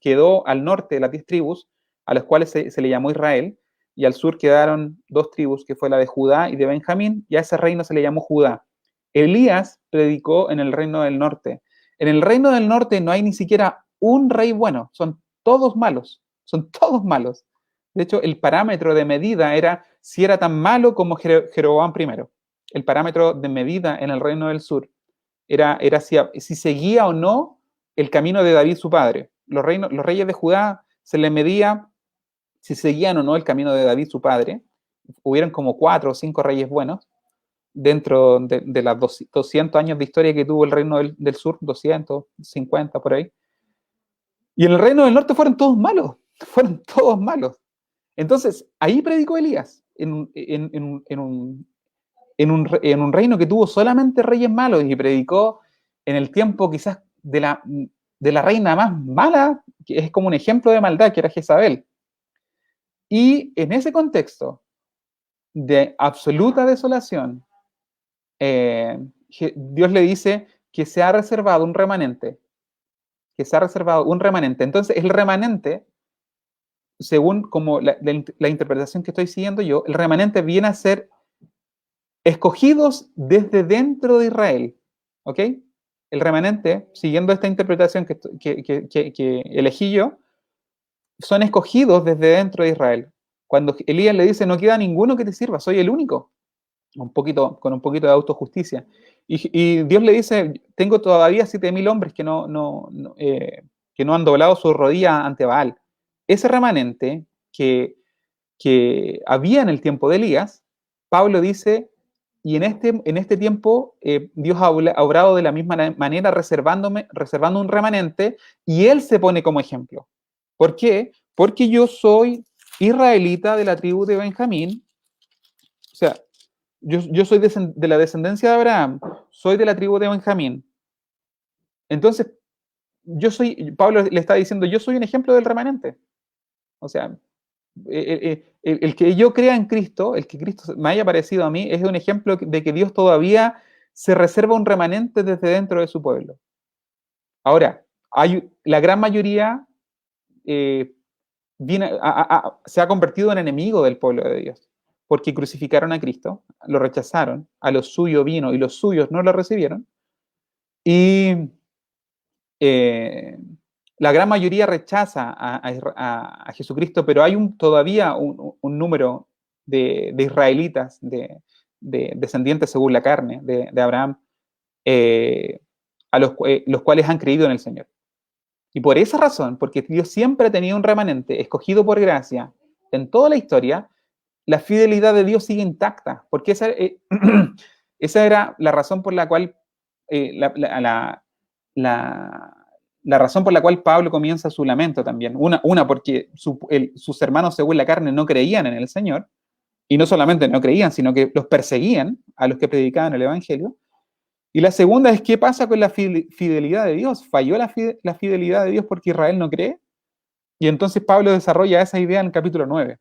S1: quedó al norte las 10 tribus, a las cuales se le llamó Israel, y al sur quedaron 2 tribus, que fue la de Judá y de Benjamín, y a ese reino se le llamó Judá. Elías predicó en el reino del norte. En el reino del norte no hay ni siquiera un rey bueno, son todos malos, son todos malos. De hecho, el parámetro de medida era si era tan malo como Jeroboam I. El parámetro de medida en el reino del sur era si seguía o no el camino de David su padre. Los reyes de Judá se les medía si seguían o no el camino de David su padre. Hubieron como 4 o 5 reyes buenos dentro de las 200 años de historia que tuvo el reino del sur, 250 por ahí. Y en el reino del norte fueron todos malos, fueron todos malos. Entonces, ahí predicó Elías, en un reino que tuvo solamente reyes malos, y predicó en el tiempo quizás de la reina más mala, que es como un ejemplo de maldad, que era Jezabel. Y en ese contexto de absoluta desolación, Dios le dice que se ha reservado un remanente, Entonces, el remanente, según como la interpretación que estoy siguiendo yo, el remanente viene a ser escogidos desde dentro de Israel, ¿ok? El remanente, siguiendo esta interpretación que elegí yo, son escogidos desde dentro de Israel. Cuando Elías le dice, no queda ninguno que te sirva, soy el único, con un poquito de autojusticia. Y Dios le dice, tengo todavía 7.000 hombres que no han doblado su rodilla ante Baal. Ese remanente que había en el tiempo de Elías, Pablo dice, y en este tiempo Dios ha obrado de la misma manera reservando un remanente, y él se pone como ejemplo. ¿Por qué? Porque yo soy israelita de la tribu de Benjamín, o sea, yo soy de la descendencia de Abraham, soy de la tribu de Benjamín. Entonces, Pablo le está diciendo, yo soy un ejemplo del remanente. O sea, El que yo crea en Cristo, el que Cristo me haya parecido a mí, es un ejemplo de que Dios todavía se reserva un remanente desde dentro de su pueblo. Ahora, la gran mayoría eh, se ha convertido en enemigo del pueblo de Dios, porque crucificaron a Cristo, lo rechazaron, a los suyos vino y los suyos no lo recibieron, y la gran mayoría rechaza a Jesucristo, pero hay todavía un número de israelitas, de descendientes según la carne, de Abraham, los cuales han creído en el Señor. Y por esa razón, porque Dios siempre ha tenido un remanente escogido por gracia en toda la historia, la fidelidad de Dios sigue intacta, porque esa era la razón por la cual la razón por la cual Pablo comienza su lamento también. Una porque sus hermanos según la carne no creían en el Señor, y no solamente no creían, sino que los perseguían a los que predicaban el Evangelio. Y la segunda es, ¿qué pasa con la fidelidad de Dios? ¿Falló la fidelidad de Dios porque Israel no cree? Y entonces Pablo desarrolla esa idea en el capítulo 9.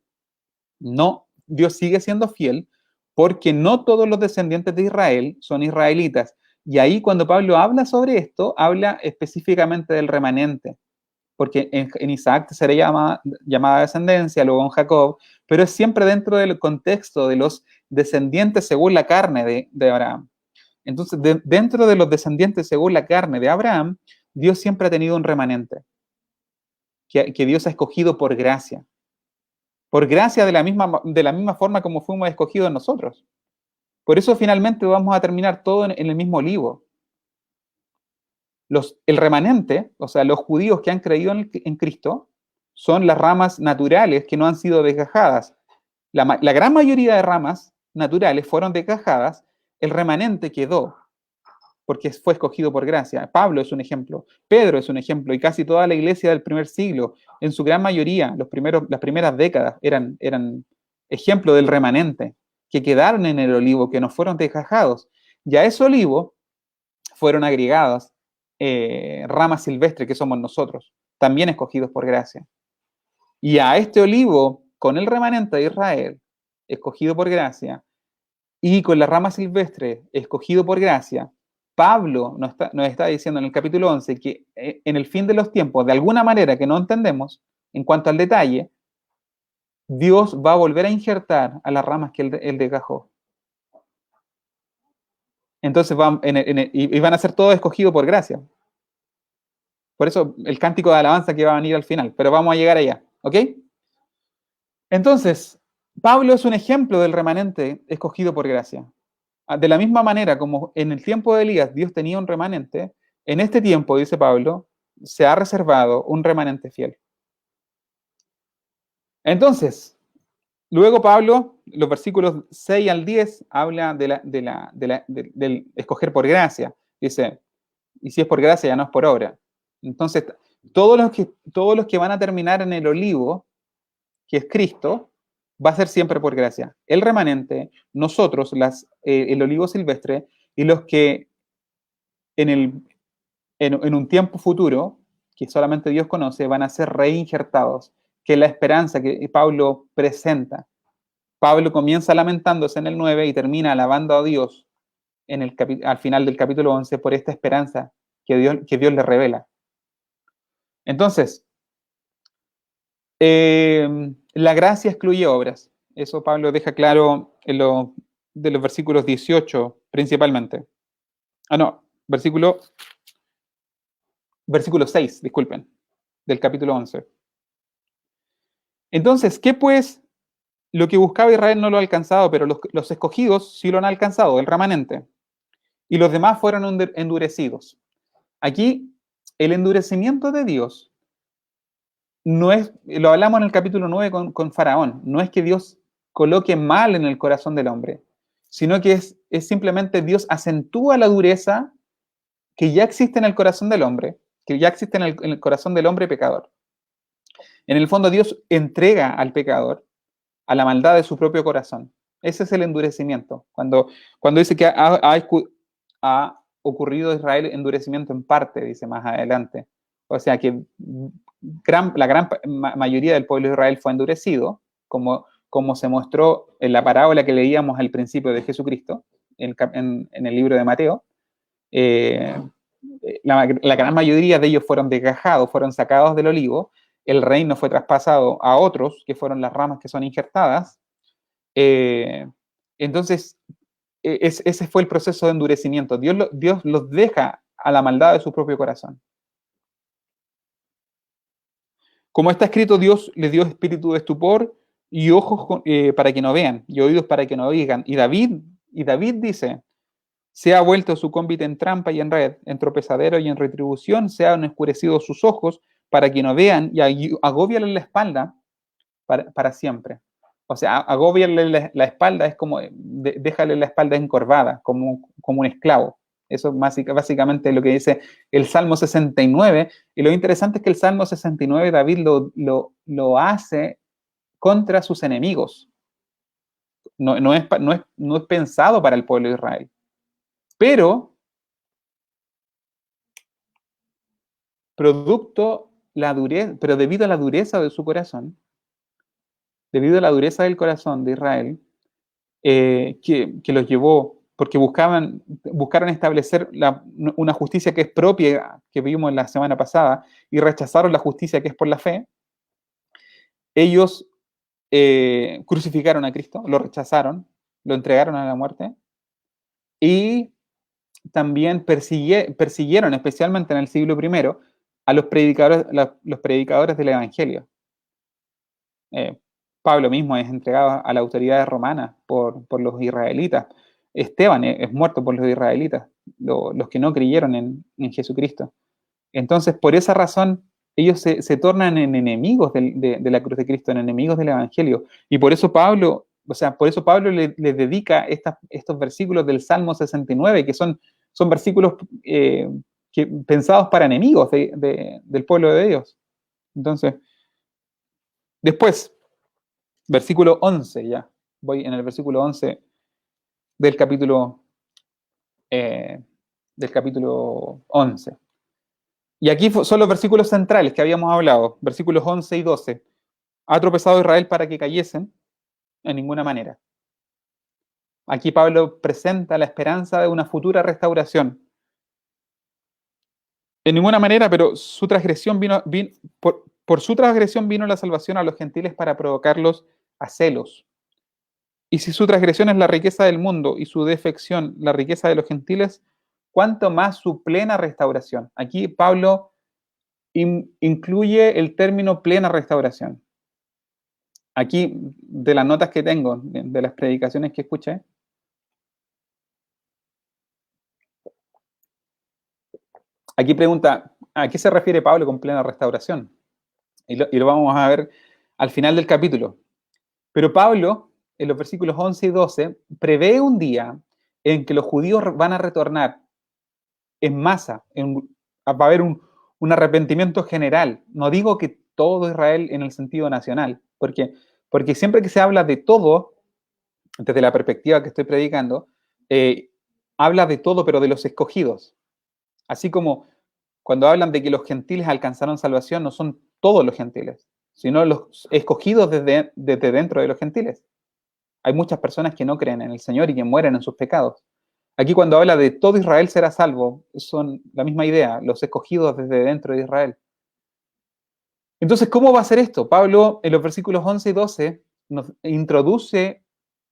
S1: No, Dios sigue siendo fiel porque no todos los descendientes de Israel son israelitas. Y ahí cuando Pablo habla sobre esto, habla específicamente del remanente, porque en Isaac será llamada descendencia, luego en Jacob, pero es siempre dentro del contexto de los descendientes según la carne de Abraham. Entonces, dentro de los descendientes según la carne de Abraham, Dios siempre ha tenido un remanente, que Dios ha escogido por gracia. Por gracia de la misma forma como fuimos escogidos nosotros. Por eso finalmente vamos a terminar todo en el mismo olivo. El remanente, o sea, los judíos que han creído en Cristo, son las ramas naturales que no han sido desgajadas. La gran mayoría de ramas naturales fueron desgajadas, el remanente quedó, porque fue escogido por gracia. Pablo es un ejemplo, Pedro es un ejemplo, y casi toda la iglesia del primer siglo, en su gran mayoría, las primeras décadas, eran ejemplo del remanente, que quedaron en el olivo, que no fueron desgajados. Y a ese olivo fueron agregadas ramas silvestres, que somos nosotros, también escogidos por gracia. Y a este olivo, con el remanente de Israel, escogido por gracia, y con la rama silvestre, escogido por gracia, Pablo nos está diciendo en el capítulo 11 que en el fin de los tiempos, de alguna manera que no entendemos, en cuanto al detalle, Dios va a volver a injertar a las ramas que él desgajó. Entonces y van a ser todos escogidos por gracia. Por eso el cántico de alabanza que va a venir al final, pero vamos a llegar allá, ¿ok? Entonces, Pablo es un ejemplo del remanente escogido por gracia. De la misma manera como en el tiempo de Elías Dios tenía un remanente, en este tiempo, dice Pablo, se ha reservado un remanente fiel. Entonces, luego Pablo, los versículos 6 al 10, habla del escoger por gracia. Dice, y si es por gracia, ya no es por obra. Entonces, todos los que van a terminar en el olivo, que es Cristo, va a ser siempre por gracia. El remanente, nosotros, el olivo silvestre, y los que en un tiempo futuro, que solamente Dios conoce, van a ser reinjertados, que es la esperanza que Pablo presenta. Pablo comienza lamentándose en el 9 y termina alabando a Dios al final del capítulo 11 por esta esperanza que Dios le revela. Entonces, la gracia excluye obras. Eso Pablo deja claro de los versículos 18 principalmente. Versículo 6, disculpen, del capítulo 11. Entonces, ¿qué pues? Lo que buscaba Israel no lo ha alcanzado, pero los escogidos sí lo han alcanzado, el remanente. Y los demás fueron endurecidos. Aquí, el endurecimiento de Dios no es, lo hablamos en el capítulo 9 con Faraón, no es que Dios coloque mal en el corazón del hombre, sino que es simplemente Dios acentúa la dureza que ya existe en el corazón del hombre, que ya existe en el corazón del hombre pecador. En el fondo, Dios entrega al pecador a la maldad de su propio corazón. Ese es el endurecimiento. Cuando dice que ha ocurrido Israel endurecimiento en parte, dice más adelante. O sea que la gran mayoría del pueblo de Israel fue endurecido, como se mostró en la parábola que leíamos al principio de Jesucristo, en el libro de Mateo. La gran mayoría de ellos fueron desgajados, fueron sacados del olivo, el reino fue traspasado a otros, que fueron las ramas que son injertadas. Entonces, ese fue el proceso de endurecimiento. Dios los deja a la maldad de su propio corazón. Como está escrito, Dios les dio espíritu de estupor y ojos para que no vean, y oídos para que no oigan. Y David dice, se ha vuelto su cómbite en trampa y en red, en tropezadero y en retribución, se han oscurecido sus ojos para que no vean, y agóbiale la espalda para siempre. O sea, agóbiale la espalda es como, déjale la espalda encorvada, como un esclavo. Eso es básicamente lo que dice el Salmo 69. Y lo interesante es que el Salmo 69 David lo hace contra sus enemigos. No es pensado para el pueblo de Israel. Pero pero debido a la dureza de su corazón, debido a la dureza del corazón de Israel, que los llevó, porque buscaron establecer una justicia que es propia, que vimos la semana pasada, y rechazaron la justicia que es por la fe, ellos crucificaron a Cristo, lo rechazaron, lo entregaron a la muerte, y también persiguieron, especialmente en el siglo I, a los predicadores del Evangelio. Pablo mismo es entregado a la autoridad romana por los israelitas. Esteban es muerto por los israelitas, los que no creyeron en Jesucristo. Entonces, por esa razón, ellos se tornan en enemigos de la cruz de Cristo, en enemigos del Evangelio. Y por eso Pablo les dedica estos versículos del Salmo 69, que son versículos pensados para enemigos del pueblo de Dios. Entonces, después, versículo 11 ya. Voy en el versículo 11 del capítulo 11. Y aquí son los versículos centrales que habíamos hablado, versículos 11 y 12. ¿Ha tropezado Israel para que cayesen? En ninguna manera. Aquí Pablo presenta la esperanza de una futura restauración. En ninguna manera, pero su transgresión por su transgresión vino la salvación a los gentiles para provocarlos a celos. Y si su transgresión es la riqueza del mundo y su defección la riqueza de los gentiles, ¿cuánto más su plena restauración? Aquí Pablo incluye el término plena restauración. Aquí, de las notas que tengo, de las predicaciones que escuché, aquí pregunta, ¿a qué se refiere Pablo con plena restauración? Y lo vamos a ver al final del capítulo. Pero Pablo, en los versículos 11 y 12, prevé un día en que los judíos van a retornar en masa, va a haber un arrepentimiento general. No digo que todo Israel en el sentido nacional, porque siempre que se habla de todo, desde la perspectiva que estoy predicando, habla de todo, pero de los escogidos. Así como cuando hablan de que los gentiles alcanzaron salvación, no son todos los gentiles, sino los escogidos desde dentro de los gentiles. Hay muchas personas que no creen en el Señor y que mueren en sus pecados. Aquí cuando habla de todo Israel será salvo, son la misma idea, los escogidos desde dentro de Israel. Entonces, ¿cómo va a ser esto? Pablo, en los versículos 11 y 12, nos introduce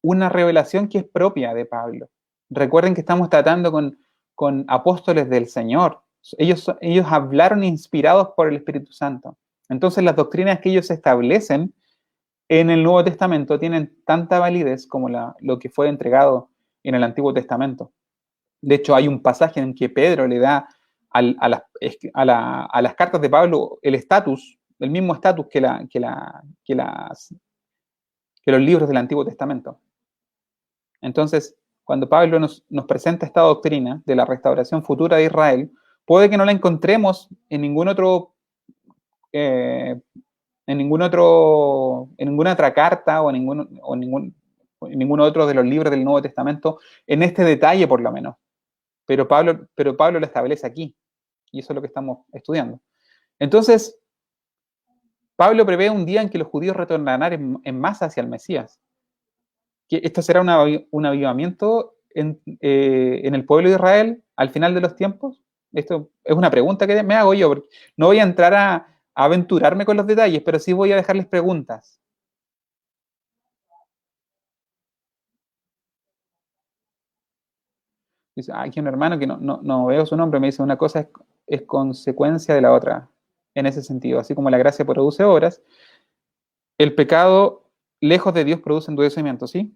S1: una revelación que es propia de Pablo. Recuerden que estamos tratando con apóstoles del Señor. Ellos hablaron inspirados por el Espíritu Santo. Entonces, las doctrinas que ellos establecen en el Nuevo Testamento tienen tanta validez como lo que fue entregado en el Antiguo Testamento. De hecho, hay un pasaje en que Pedro le da a las cartas de Pablo el estatus, el mismo estatus que los libros del Antiguo Testamento. Entonces, cuando Pablo nos presenta esta doctrina de la restauración futura de Israel, puede que no la encontremos en ninguna otra carta o en ningún otro de los libros del Nuevo Testamento, en este detalle por lo menos. Pero Pablo lo establece aquí, y eso es lo que estamos estudiando. Entonces, Pablo prevé un día en que los judíos retornarán en masa hacia el Mesías. Que esto será un avivamiento en el pueblo de Israel al final de los tiempos. Esto es una pregunta que me hago yo, porque no voy a entrar a aventurarme con los detalles, pero sí voy a dejarles preguntas. Dice, aquí un hermano que no veo su nombre, me dice, una cosa es consecuencia de la otra, en ese sentido. Así como la gracia produce obras, el pecado, lejos de Dios, produce endurecimiento, ¿sí?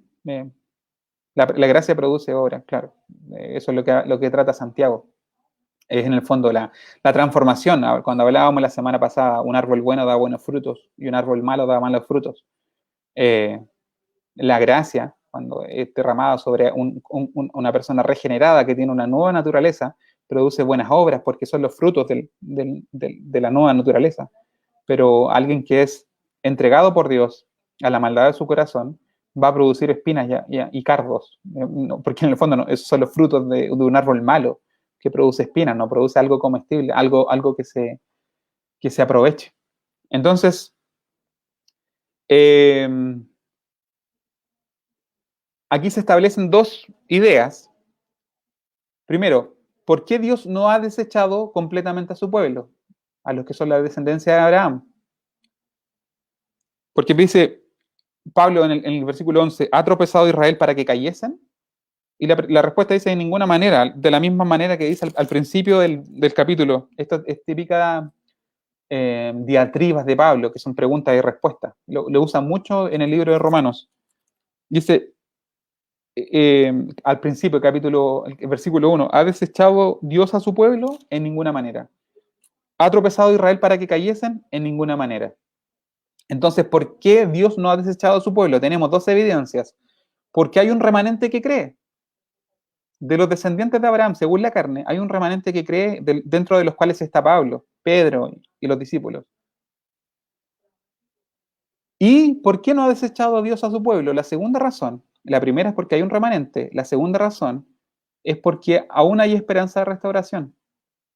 S1: La gracia produce obras, claro. Eso es lo que trata Santiago. Es en el fondo la transformación. Cuando hablábamos la semana pasada, un árbol bueno da buenos frutos y un árbol malo da malos frutos. La gracia, cuando es derramada sobre una persona regenerada que tiene una nueva naturaleza, produce buenas obras porque son los frutos de la nueva naturaleza. Pero alguien que es entregado por Dios a la maldad de su corazón va a producir espinas y cardos, porque en el fondo esos son los frutos de un árbol malo que produce espinas, no produce algo comestible, algo que se aproveche. Entonces, aquí se establecen dos ideas. Primero, ¿por qué Dios no ha desechado completamente a su pueblo, a los que son la descendencia de Abraham? Porque dice Pablo en el versículo 11, ¿ha tropezado Israel para que cayesen? Y la respuesta dice de ninguna manera, de la misma manera que dice al principio del capítulo. Esto es típica diatribas de Pablo, que son preguntas y respuestas. Lo usa mucho en el libro de Romanos. Dice, al principio, el versículo 1, ¿ha desechado Dios a su pueblo? En ninguna manera. ¿Ha tropezado Israel para que cayesen? En ninguna manera. Entonces, ¿por qué Dios no ha desechado a su pueblo? Tenemos dos evidencias. Porque hay un remanente que cree. De los descendientes de Abraham, según la carne, hay un remanente que cree dentro de los cuales está Pablo, Pedro y los discípulos. ¿Y por qué no ha desechado Dios a su pueblo? La segunda razón, la primera es porque hay un remanente, la segunda razón es porque aún hay esperanza de restauración,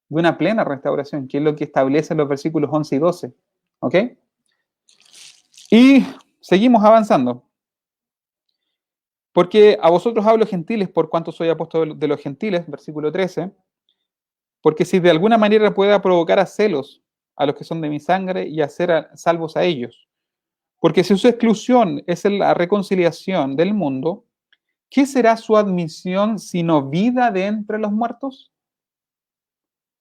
S1: de una plena restauración, que es lo que establecen los versículos 11 y 12. ¿Ok? Y seguimos avanzando. Porque a vosotros hablo gentiles por cuanto soy apóstol de los gentiles, versículo 13, porque si de alguna manera pueda provocar a celos a los que son de mi sangre y hacer salvos a ellos. Porque si su exclusión es la reconciliación del mundo, ¿qué será su admisión sino vida de entre los muertos?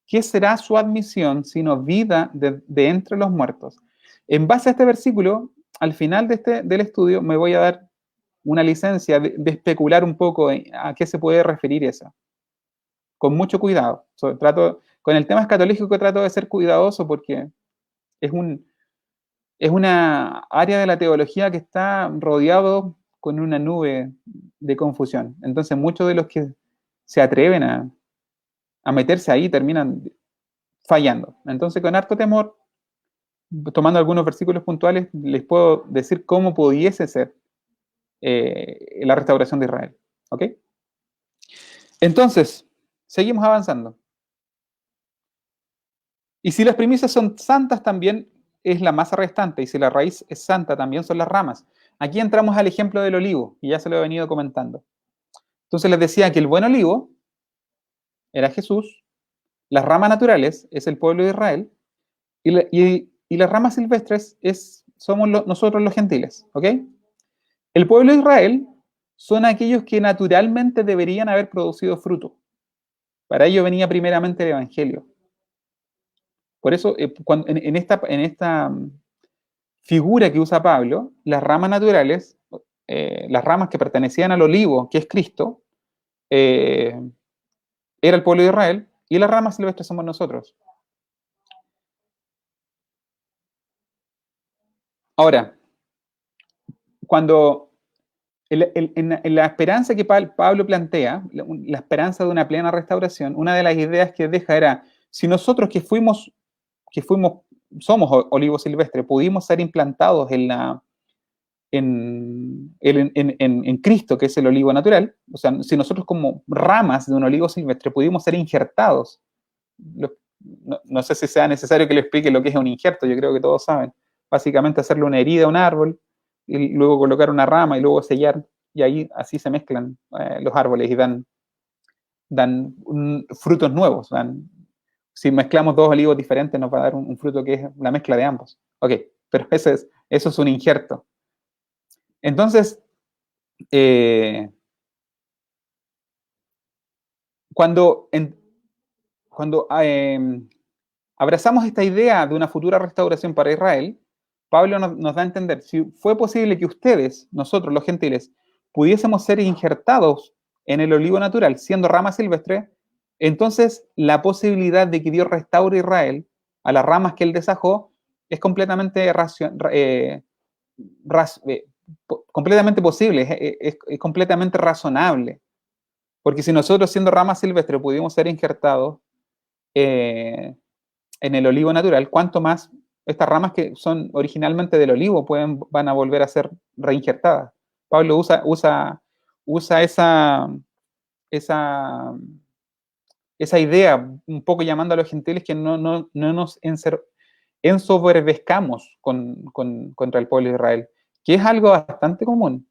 S1: ¿Qué será su admisión sino vida de entre los muertos? En base a este versículo, al final del estudio, me voy a dar una licencia de especular un poco a qué se puede referir eso. Con mucho cuidado. Con el tema escatológico trato de ser cuidadoso porque es una área de la teología que está rodeado con una nube de confusión. Entonces muchos de los que se atreven a meterse ahí terminan fallando. Entonces con harto temor, tomando algunos versículos puntuales, les puedo decir cómo pudiese ser la restauración de Israel. ¿Ok? Entonces, seguimos avanzando. Y si las primicias son santas, también es la masa restante, y si la raíz es santa, también son las ramas. Aquí entramos al ejemplo del olivo, y ya se lo he venido comentando. Entonces les decía que el buen olivo era Jesús, las ramas naturales es el pueblo de Israel, y las ramas silvestres somos nosotros los gentiles, ¿ok? El pueblo de Israel son aquellos que naturalmente deberían haber producido fruto. Para ello venía primeramente el Evangelio. Por eso, en esta figura que usa Pablo, las ramas naturales, las ramas que pertenecían al olivo, que es Cristo, era el pueblo de Israel, y las ramas silvestres somos nosotros. Ahora, cuando en la esperanza que Pablo plantea, la esperanza de una plena restauración, una de las ideas que deja era, si nosotros somos olivos silvestres, pudimos ser implantados en Cristo, que es el olivo natural, o sea, si nosotros como ramas de un olivo silvestre pudimos ser injertados, no sé si sea necesario que le explique lo que es un injerto, yo creo que todos saben, básicamente hacerle una herida a un árbol, y luego colocar una rama y luego sellar, y ahí así se mezclan los árboles y dan frutos nuevos. Si mezclamos dos olivos diferentes nos va a dar un fruto que es la mezcla de ambos. Ok, pero eso es un injerto. Entonces, cuando abrazamos esta idea de una futura restauración para Israel, Pablo nos da a entender, si fue posible que ustedes, nosotros los gentiles, pudiésemos ser injertados en el olivo natural, siendo rama silvestre, entonces la posibilidad de que Dios restaure a Israel a las ramas que él desajó es completamente, completamente posible, es completamente razonable. Porque si nosotros siendo rama silvestre pudimos ser injertados en el olivo natural, ¿cuánto más estas ramas que son originalmente del olivo van a volver a ser reinjertadas? Pablo usa esa idea, un poco llamando a los gentiles que no nos ensoberbezcamos contra el pueblo de Israel, que es algo bastante común,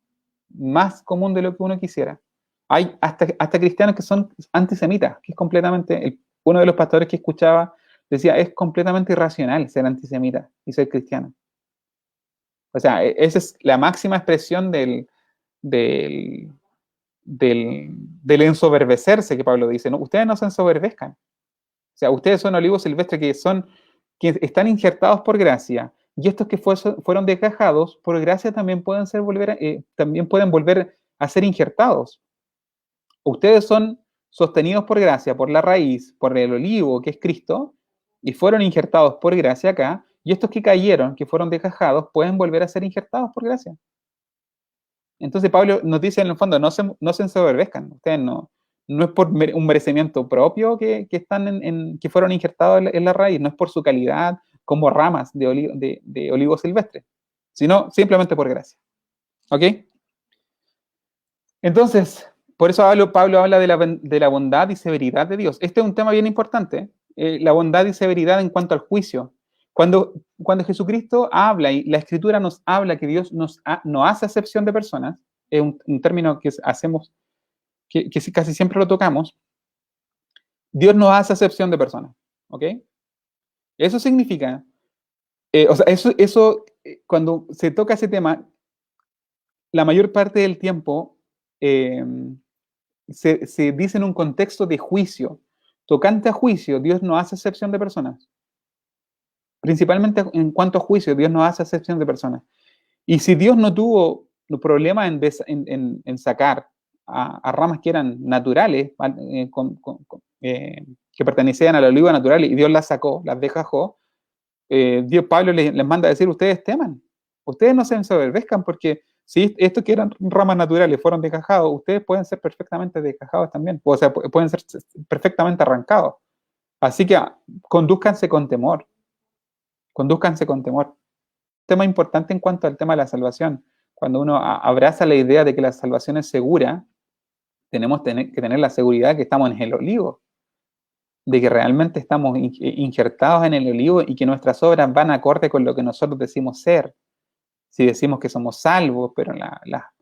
S1: más común de lo que uno quisiera. Hay hasta cristianos que son antisemitas, que es completamente, uno de los pastores que escuchaba decía, es completamente irracional ser antisemita y ser cristiano. O sea, esa es la máxima expresión del ensoberbecerse que Pablo dice. No, ustedes no se ensoberbezcan. O sea, ustedes son olivos silvestres que están injertados por gracia. Y estos que fueron desgajados, por gracia también pueden volver a ser injertados. Ustedes son sostenidos por gracia, por la raíz, por el olivo que es Cristo, y fueron injertados por gracia acá, y estos que cayeron, que fueron desgajados, pueden volver a ser injertados por gracia. Entonces Pablo nos dice en el fondo, no se ensoberbezcan, ustedes no es por un merecimiento propio que que fueron injertados en la raíz, no es por su calidad como ramas de olivo silvestre, sino simplemente por gracia. ¿Ok? Entonces, por eso Pablo habla de la bondad y severidad de Dios. Este es un tema bien importante, la bondad y severidad en cuanto al juicio. Cuando Jesucristo habla y la Escritura nos habla que Dios no hace acepción de personas, es un término que hacemos, que casi siempre lo tocamos, Dios no hace acepción de personas, ¿ok? Eso significa, cuando se toca ese tema, la mayor parte del tiempo se dice en un contexto de juicio. Tocante a juicio, Dios no hace acepción de personas. Principalmente en cuanto a juicio, Dios no hace acepción de personas. Y si Dios no tuvo problema en sacar a ramas que eran naturales, que pertenecían al olivo natural, y Dios las sacó, las dejó, Pablo les manda a decir, ustedes teman, ustedes no se ensoberbezcan, porque si estos que eran ramas naturales fueron desgajados, ustedes pueden ser perfectamente desgajados también, o sea, pueden ser perfectamente arrancados. Así que condúzcanse con temor. Condúzcanse con temor. Tema importante en cuanto al tema de la salvación. Cuando uno abraza la idea de que la salvación es segura, tenemos que tener la seguridad que estamos en el olivo, de que realmente estamos injertados en el olivo y que nuestras obras van acorde con lo que nosotros decimos ser. Si decimos que somos salvos, pero la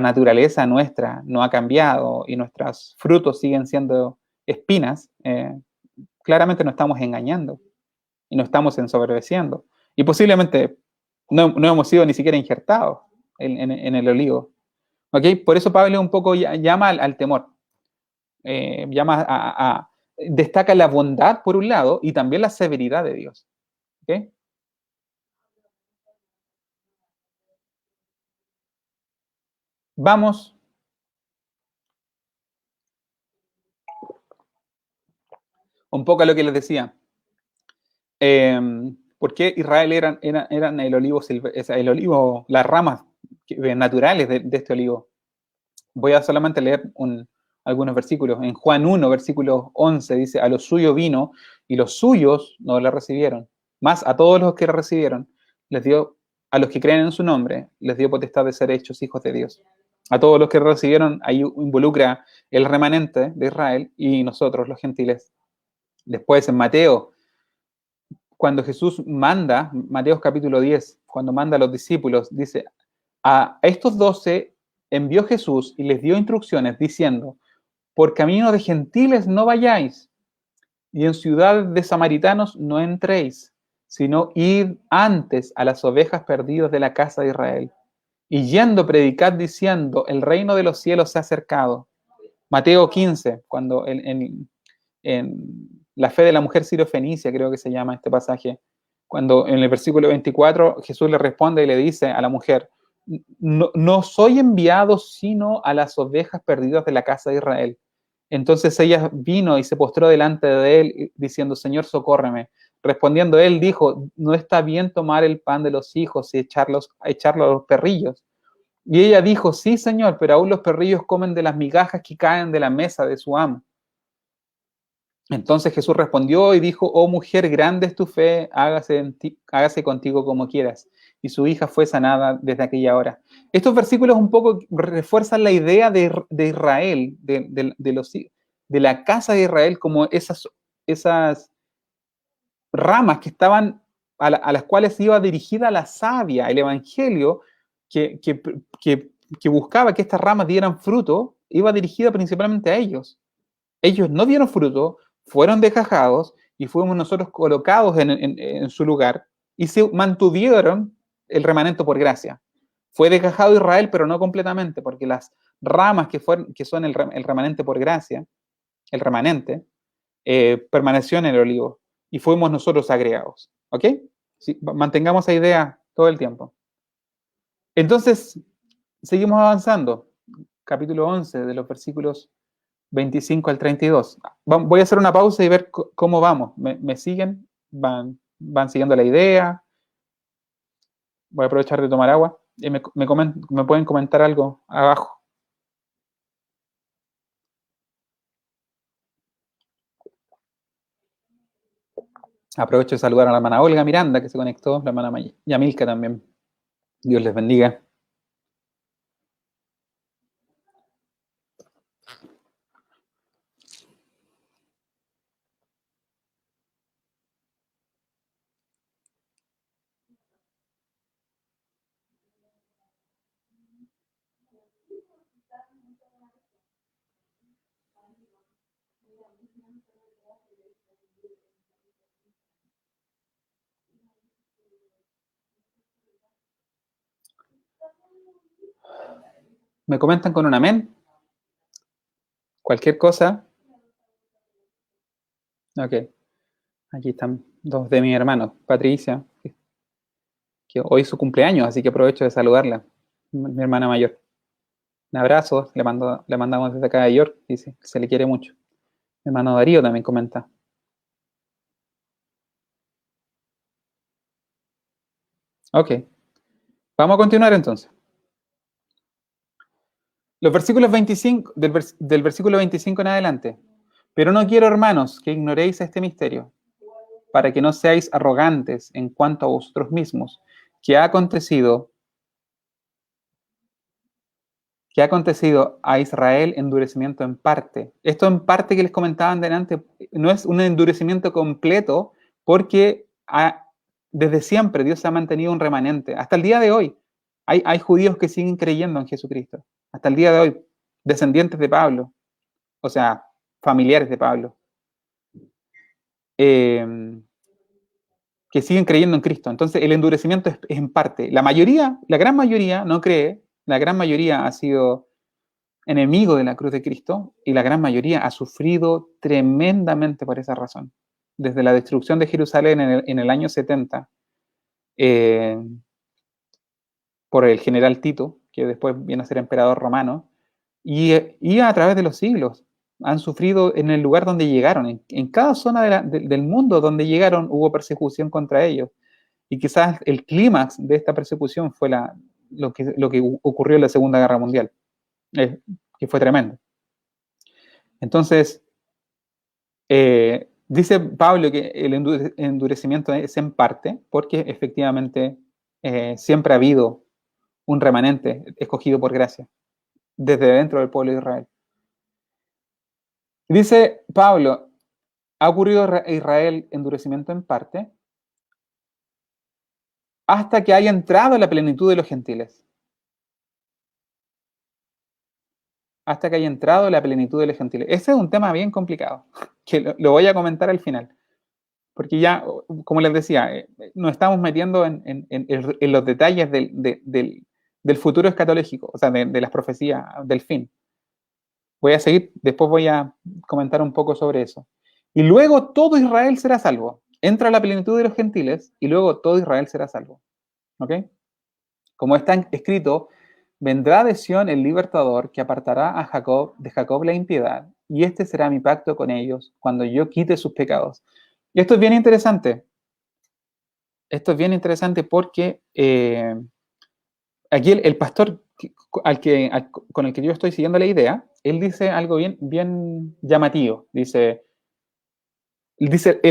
S1: naturaleza nuestra no ha cambiado y nuestros frutos siguen siendo espinas, claramente nos estamos engañando y nos estamos ensoberbeciendo. Y posiblemente no hemos sido ni siquiera injertados en el olivo. ¿Ok? Por eso Pablo un poco llama al temor. Destaca la bondad por un lado y también la severidad de Dios. ¿Ok? Vamos un poco a lo que les decía. ¿Por qué Israel eran el olivo las ramas naturales de este olivo? Voy a solamente leer algunos versículos. En Juan 1, versículo 11, dice, a los suyos vino y los suyos no le recibieron. Más a todos los que le recibieron, a los que creen en su nombre, les dio potestad de ser hechos hijos de Dios. A todos los que recibieron, ahí involucra el remanente de Israel y nosotros, los gentiles. Después en Mateo cuando Jesús manda, Mateo capítulo 10, cuando manda a los discípulos, dice, a estos 12 envió Jesús y les dio instrucciones diciendo, por camino de gentiles no vayáis, y en ciudades de samaritanos no entréis, sino id antes a las ovejas perdidas de la casa de Israel. Y yendo predicad diciendo, el reino de los cielos se ha acercado. Mateo 15, cuando en la fe de la mujer sirofenicia, creo que se llama este pasaje, cuando en el versículo 24 Jesús le responde y le dice a la mujer, no soy enviado sino a las ovejas perdidas de la casa de Israel. Entonces ella vino y se postró delante de él diciendo, Señor, socórreme. Respondiendo él dijo, no está bien tomar el pan de los hijos y echarlo a los perrillos. Y ella dijo, sí, Señor, pero aún los perrillos comen de las migajas que caen de la mesa de su amo. Entonces Jesús respondió y dijo, oh mujer, grande es tu fe, hágase contigo como quieras. Y su hija fue sanada desde aquella hora. Estos versículos un poco refuerzan la idea de Israel, de la casa de Israel, como esas ramas que estaban, a las cuales iba dirigida la savia, el evangelio, que buscaba que estas ramas dieran fruto, iba dirigida principalmente a ellos. Ellos no dieron fruto, fueron desgajados y fuimos nosotros colocados en su lugar y se mantuvieron el remanente por gracia. Fue desgajado Israel, pero no completamente, porque las ramas que son el remanente por gracia, el remanente, permaneció en el olivo y fuimos nosotros agregados. ¿Ok? Sí, mantengamos esa idea todo el tiempo. Entonces, seguimos avanzando. Capítulo 11 de los versículos 25 al 32. Voy a hacer una pausa y ver cómo vamos. ¿Me siguen? ¿Van siguiendo la idea? Voy a aprovechar de tomar agua. Y me pueden comentar algo abajo. Aprovecho de saludar a la hermana Olga Miranda, que se conectó, la hermana Yamilka también. Dios les bendiga. ¿Me comentan con un amén? Cualquier cosa. Ok. Aquí están dos de mis hermanos. Patricia, que hoy es su cumpleaños, así que aprovecho de saludarla. Mi hermana mayor. Un abrazo, le mandamos desde acá de York, dice que se le quiere mucho. Mi hermano Darío también comenta. Ok. Vamos a continuar entonces. Los versículos 25, del versículo 25 en adelante. Pero no quiero, hermanos, que ignoréis este misterio, para que no seáis arrogantes en cuanto a vosotros mismos, que ha acontecido a Israel endurecimiento en parte. Esto en parte que les comentaban delante no es un endurecimiento completo, porque desde siempre Dios ha mantenido un remanente. Hasta el día de hoy hay judíos que siguen creyendo en Jesucristo. Hasta el día de hoy, descendientes de Pablo, o sea, familiares de Pablo, que siguen creyendo en Cristo. Entonces el endurecimiento es en parte. La gran mayoría no cree, la gran mayoría ha sido enemigo de la cruz de Cristo y la gran mayoría ha sufrido tremendamente por esa razón. Desde la destrucción de Jerusalén en el año 70, por el general Tito, que después viene a ser emperador romano, y a través de los siglos han sufrido en el lugar donde llegaron. En cada zona del mundo donde llegaron hubo persecución contra ellos. Y quizás el clímax de esta persecución fue lo que ocurrió en la Segunda Guerra Mundial, que fue tremendo. Entonces, dice Pablo que el endurecimiento es en parte, porque efectivamente siempre ha habido un remanente escogido por gracia, desde dentro del pueblo de Israel. Dice Pablo, ha ocurrido a Israel endurecimiento en parte, hasta que haya entrado la plenitud de los gentiles. Hasta que haya entrado la plenitud de los gentiles. Ese es un tema bien complicado, que lo voy a comentar al final. Porque ya, como les decía, nos estamos metiendo en los detalles del futuro escatológico, o sea, de las profecías del fin. Voy a seguir, después voy a comentar un poco sobre eso. Y luego todo Israel será salvo. Entra la plenitud de los gentiles y luego todo Israel será salvo. ¿Ok? Como está escrito, vendrá de Sión el libertador que apartará a Jacob de Jacob la impiedad, y este será mi pacto con ellos cuando yo quite sus pecados. Y esto es bien interesante. Esto es bien interesante porque aquí el pastor con el que yo estoy siguiendo la idea, él dice algo bien llamativo. Él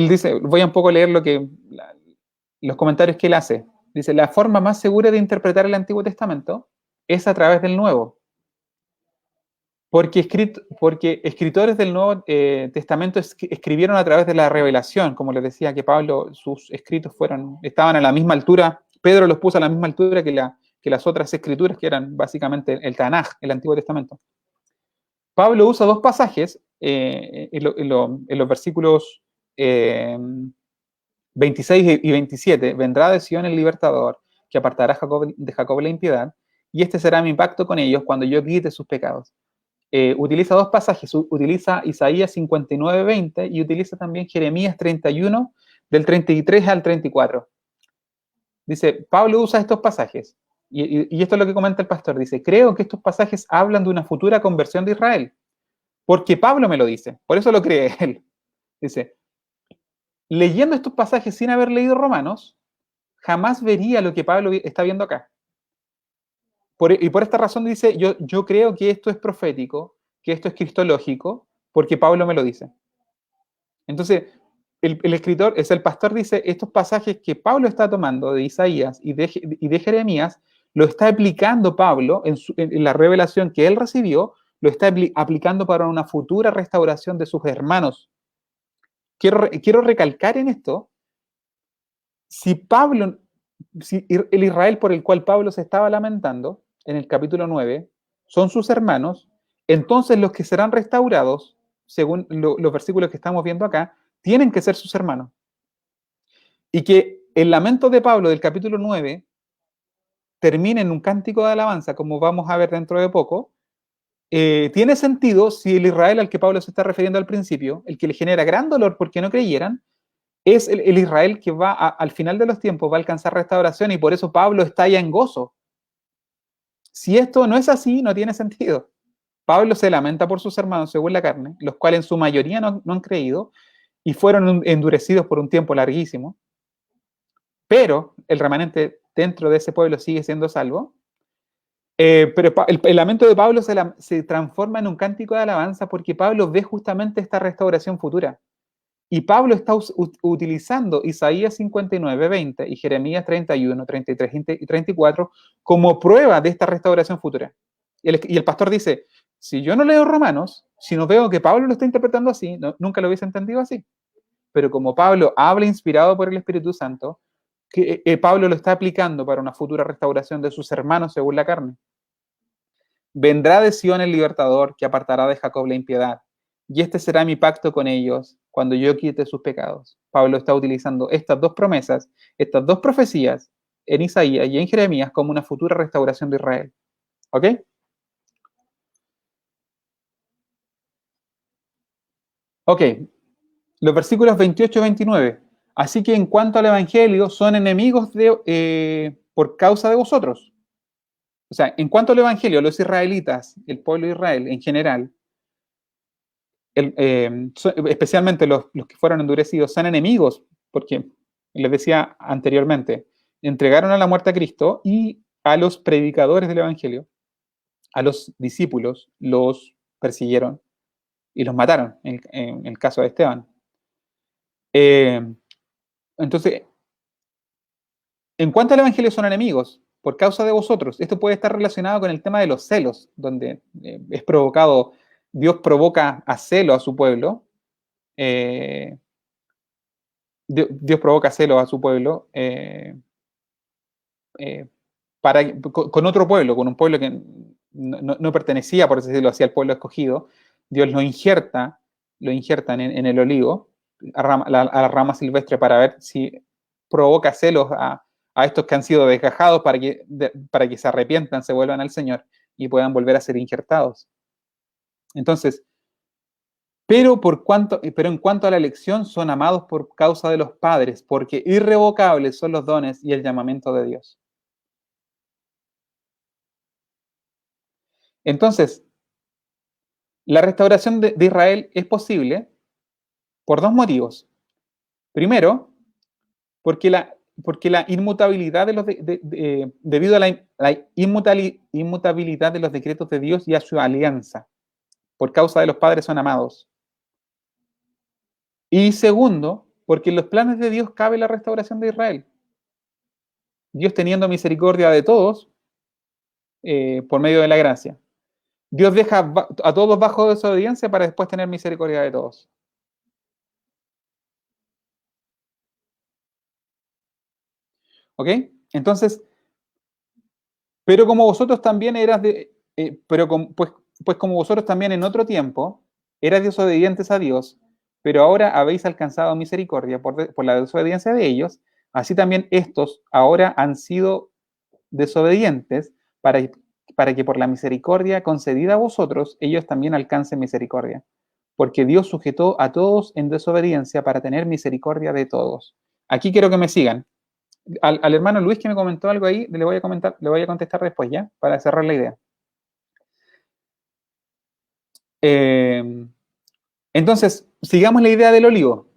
S1: dice, voy a un poco leer los comentarios que él hace. Dice, la forma más segura de interpretar el Antiguo Testamento es a través del Nuevo. Porque escritores del Nuevo Testamento escribieron a través de la revelación, como les decía que Pablo, sus escritos estaban a la misma altura, Pedro los puso a la misma altura que las otras escrituras, que eran básicamente el Tanaj, el Antiguo Testamento. Pablo usa dos pasajes en los versículos 26 y 27. Vendrá de Sion el libertador, que apartará de Jacob la impiedad, y este será mi pacto con ellos cuando yo quite sus pecados. Utiliza dos pasajes, utiliza Isaías 59, 20 y utiliza también Jeremías 31, del 33 al 34. Dice, Pablo usa estos pasajes, y esto es lo que comenta el pastor, dice, creo que estos pasajes hablan de una futura conversión de Israel, porque Pablo me lo dice, por eso lo cree él. Dice, leyendo estos pasajes sin haber leído Romanos, jamás vería lo que Pablo está viendo acá. Y por esta razón dice, yo creo que esto es profético, que esto es cristológico, porque Pablo me lo dice. Entonces, el escritor, el pastor dice, estos pasajes que Pablo está tomando de Isaías y de Jeremías, lo está aplicando Pablo en la revelación que él recibió, lo está aplicando para una futura restauración de sus hermanos. Quiero recalcar en esto, si el Israel por el cual Pablo se estaba lamentando, en el capítulo 9, son sus hermanos, entonces los que serán restaurados, según los versículos que estamos viendo acá, tienen que ser sus hermanos. Y que el lamento de Pablo del capítulo 9 termine en un cántico de alabanza, como vamos a ver dentro de poco, tiene sentido si el Israel al que Pablo se está refiriendo al principio, el que le genera gran dolor porque no creyeran, es el Israel que al final de los tiempos va a alcanzar restauración, y por eso Pablo está ya en gozo. Si esto no es así, no tiene sentido. Pablo se lamenta por sus hermanos según la carne, los cuales en su mayoría no han creído y fueron endurecidos por un tiempo larguísimo, pero el remanente dentro de ese pueblo sigue siendo salvo. Pero el lamento de Pablo se transforma en un cántico de alabanza porque Pablo ve justamente esta restauración futura. Y Pablo está utilizando Isaías 59, 20 y Jeremías 31, 33 y 34 como prueba de esta restauración futura. Y el pastor dice, si yo no leo Romanos, si no veo que Pablo lo está interpretando así, nunca lo hubiese entendido así. Pero como Pablo habla inspirado por el Espíritu Santo, que Pablo lo está aplicando para una futura restauración de sus hermanos según la carne. Vendrá de Sion el libertador que apartará de Jacob la impiedad, y este será mi pacto con ellos cuando yo quite sus pecados. Pablo está utilizando estas dos promesas, estas dos profecías en Isaías y en Jeremías como una futura restauración de Israel. ¿Ok? Ok, los versículos 28 y 29. Así que en cuanto al Evangelio, son enemigos por causa de vosotros. O sea, en cuanto al Evangelio, los israelitas, el pueblo de Israel en general, especialmente los que fueron endurecidos, son enemigos, porque les decía anteriormente, entregaron a la muerte a Cristo y a los predicadores del Evangelio, a los discípulos, los persiguieron y los mataron, en el caso de Esteban. Entonces, en cuanto al Evangelio son enemigos, por causa de vosotros. Esto puede estar relacionado con el tema de los celos, donde es provocado, Dios provoca a celo a su pueblo, Dios provoca celos a su pueblo, con otro pueblo, con un pueblo que no pertenecía, por decirlo así, al pueblo escogido. Dios lo injerta en el olivo, a la rama silvestre, para ver si provoca celos a estos que han sido desgajados para que se arrepientan, se vuelvan al Señor y puedan volver a ser injertados. Entonces, pero en cuanto a la elección, son amados por causa de los padres, porque irrevocables son los dones y el llamamiento de Dios. Entonces, la restauración de Israel es posible por dos motivos. Primero, porque la inmutabilidad debido a la inmutabilidad de los decretos de Dios y a su alianza, por causa de los padres son amados. Y segundo, porque en los planes de Dios cabe la restauración de Israel. Dios teniendo misericordia de todos por medio de la gracia. Dios deja a todos bajo desobediencia para después tener misericordia de todos. ¿Ok? Entonces, pero como vosotros también pues como vosotros también en otro tiempo eras desobedientes a Dios, pero ahora habéis alcanzado misericordia por la desobediencia de ellos, así también estos ahora han sido desobedientes para que por la misericordia concedida a vosotros, ellos también alcancen misericordia. Porque Dios sujetó a todos en desobediencia para tener misericordia de todos. Aquí quiero que me sigan. Al hermano Luis que me comentó algo ahí, le voy a contestar después, ¿ya? Para cerrar la idea. Entonces, sigamos la idea del olivo.